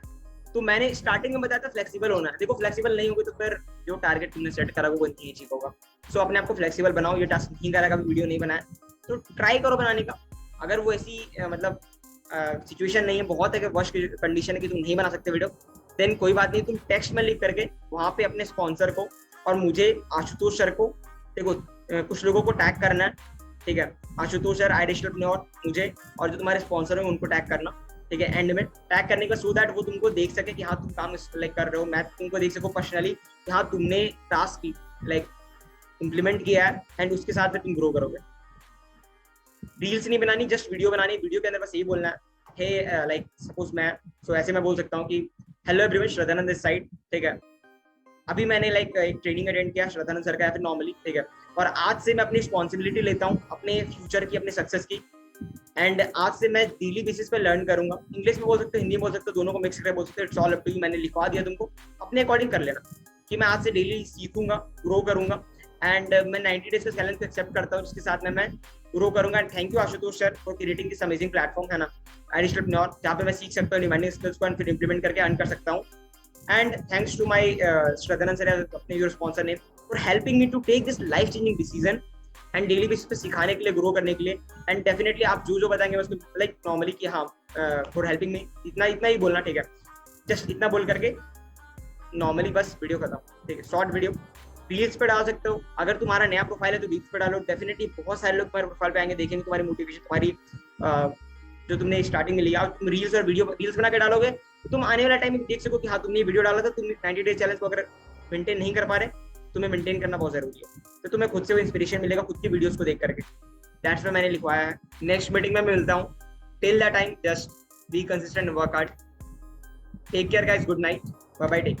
तो मैंने स्टार्टिंग में बताया था फ्लेक्सिबल होना है। देखो फ्लेक्सिबल नहीं होगी तो फिर जो टारगेट तुमने सेट करा वो नहीं अचीव होगा। सो अपने आप को फ्लेक्सिबल बनाओ। ये टास्क नहीं करेगा, वीडियो नहीं बनाया तो ट्राई करो बनाने का। अगर वो ऐसी मतलब सिचुएशन नहीं है, बहुत है वर्स्ट कंडीशन है कि तुम नहीं बना सकते वीडियो, देन कोई बात नहीं, तुम टेक्स्ट में लिख करके वहां पे अपने स्पॉन्सर को और मुझे आशुतोष सर को, देखो कुछ लोगों को टैग करना है, ठीक है, आशुतोष सर, डिजिटलप्रेन्योर, मुझे, और जो तुम्हारे स्पॉन्सर है उनको टैग करना, ठीक है, एंड में टैग करने का, सो दैट वो तुमको देख सके कि हाँ तुम काम लाइक कर रहे हो, मैं तुमको देख सकूं पर्सनली कि हाँ तुमने टास्क लाइक इम्प्लीमेंट किया है एंड उसके साथ फिर तुम ग्रो करोगे। रील्स नहीं बनानी, जस्ट वीडियो बनानी। वीडियो के अंदर बस यही बोलना है, हे लाइक सपोज मैं, सो ऐसे मैं बोल सकता हूँ कि hello everyone, Shraddhanand this side, ठीक है। अभी मैंने लाइक एक ट्रेनिंग अटेंड किया श्रद्धानंद सर का, फिर नॉर्मली, ठीक है। और आज से मैं अपनी रिस्पॉन्सिबिलिटी लेता हूँ अपने फ्यूचर की, अपने सक्सेस की। एंड आज से मैं डेली बेसिस पे लर्न करूंगा। इंग्लिश में बोल सकते हो, हिंदी में बोल सकते हो, दोनों को मिक्स करके बोल सकते हो। It's all up to you. मैंने लिखवा दिया तुमको, अपने अकॉर्डिंग कर लेना कि मैं आज से डेली सीखूंगा, ग्रो करूंगा। एंड मैं 90 डेज का चैलेंज को एक्सेप्ट करता हूँ, जिसके साथ में मैं ग्रो करूंगा। And thank you Ashutosh sir for creating this amazing platform, है ना, आइरिश एंटरप्रेन्योर, जहाँ पे मैं सीख सकता हूँ डिमांडिंग स्किल्स को एंड फिर इंप्लीमेंट करके अर्न कर सकता हूँ। And thanks to my Shraddhanand sir, अपने your sponsor name, for helping me to take this life changing decision and daily basis पे सिखाने के लिए, ग्रो करने के लिए। एंड डेफिनेटली आप जो बताएंगे उसको लाइक नॉर्मली कि हाँ फॉर हेल्पिंग मी, इतना ही बोलना, ठीक है। जस्ट इतना बोल करके नॉर्मली बस वीडियो खत्म, ठीक है। शॉर्ट वीडियो रील्स पे डाल सकते हो। अगर तुम्हारा नया प्रोफाइल है तो रील्स पे डालो। डेफिनेटली बहुत सारे लोग तुम्हारे प्रोफाइल पे आएंगे, देखेंगे तुम्हारी मोटिवेशन, तुम्हारी जो तुमने स्टार्टिंग में लिया। तुम रील्स और वीडियो रील्स बना के डालोगे तो तुम आने वाला टाइम में देख सको कि हाँ तुमने वीडियो डाला था, तुम 90 डेज चैलेंज को अगर मेंटेन नहीं कर पा रहे, तुम्हें मेंटेन करना बहुत जरूरी है। तो तुम्हें खुद से वो इंस्पिरेशन मिलेगा, खुद की वीडियोस को देख करके। दैट्स व्हाई मैंने लिखवाया है। नेक्स्ट मीटिंग में मिलता हूँ। Till that time just be consistent, work hard. Take care guys, good night, bye bye, take.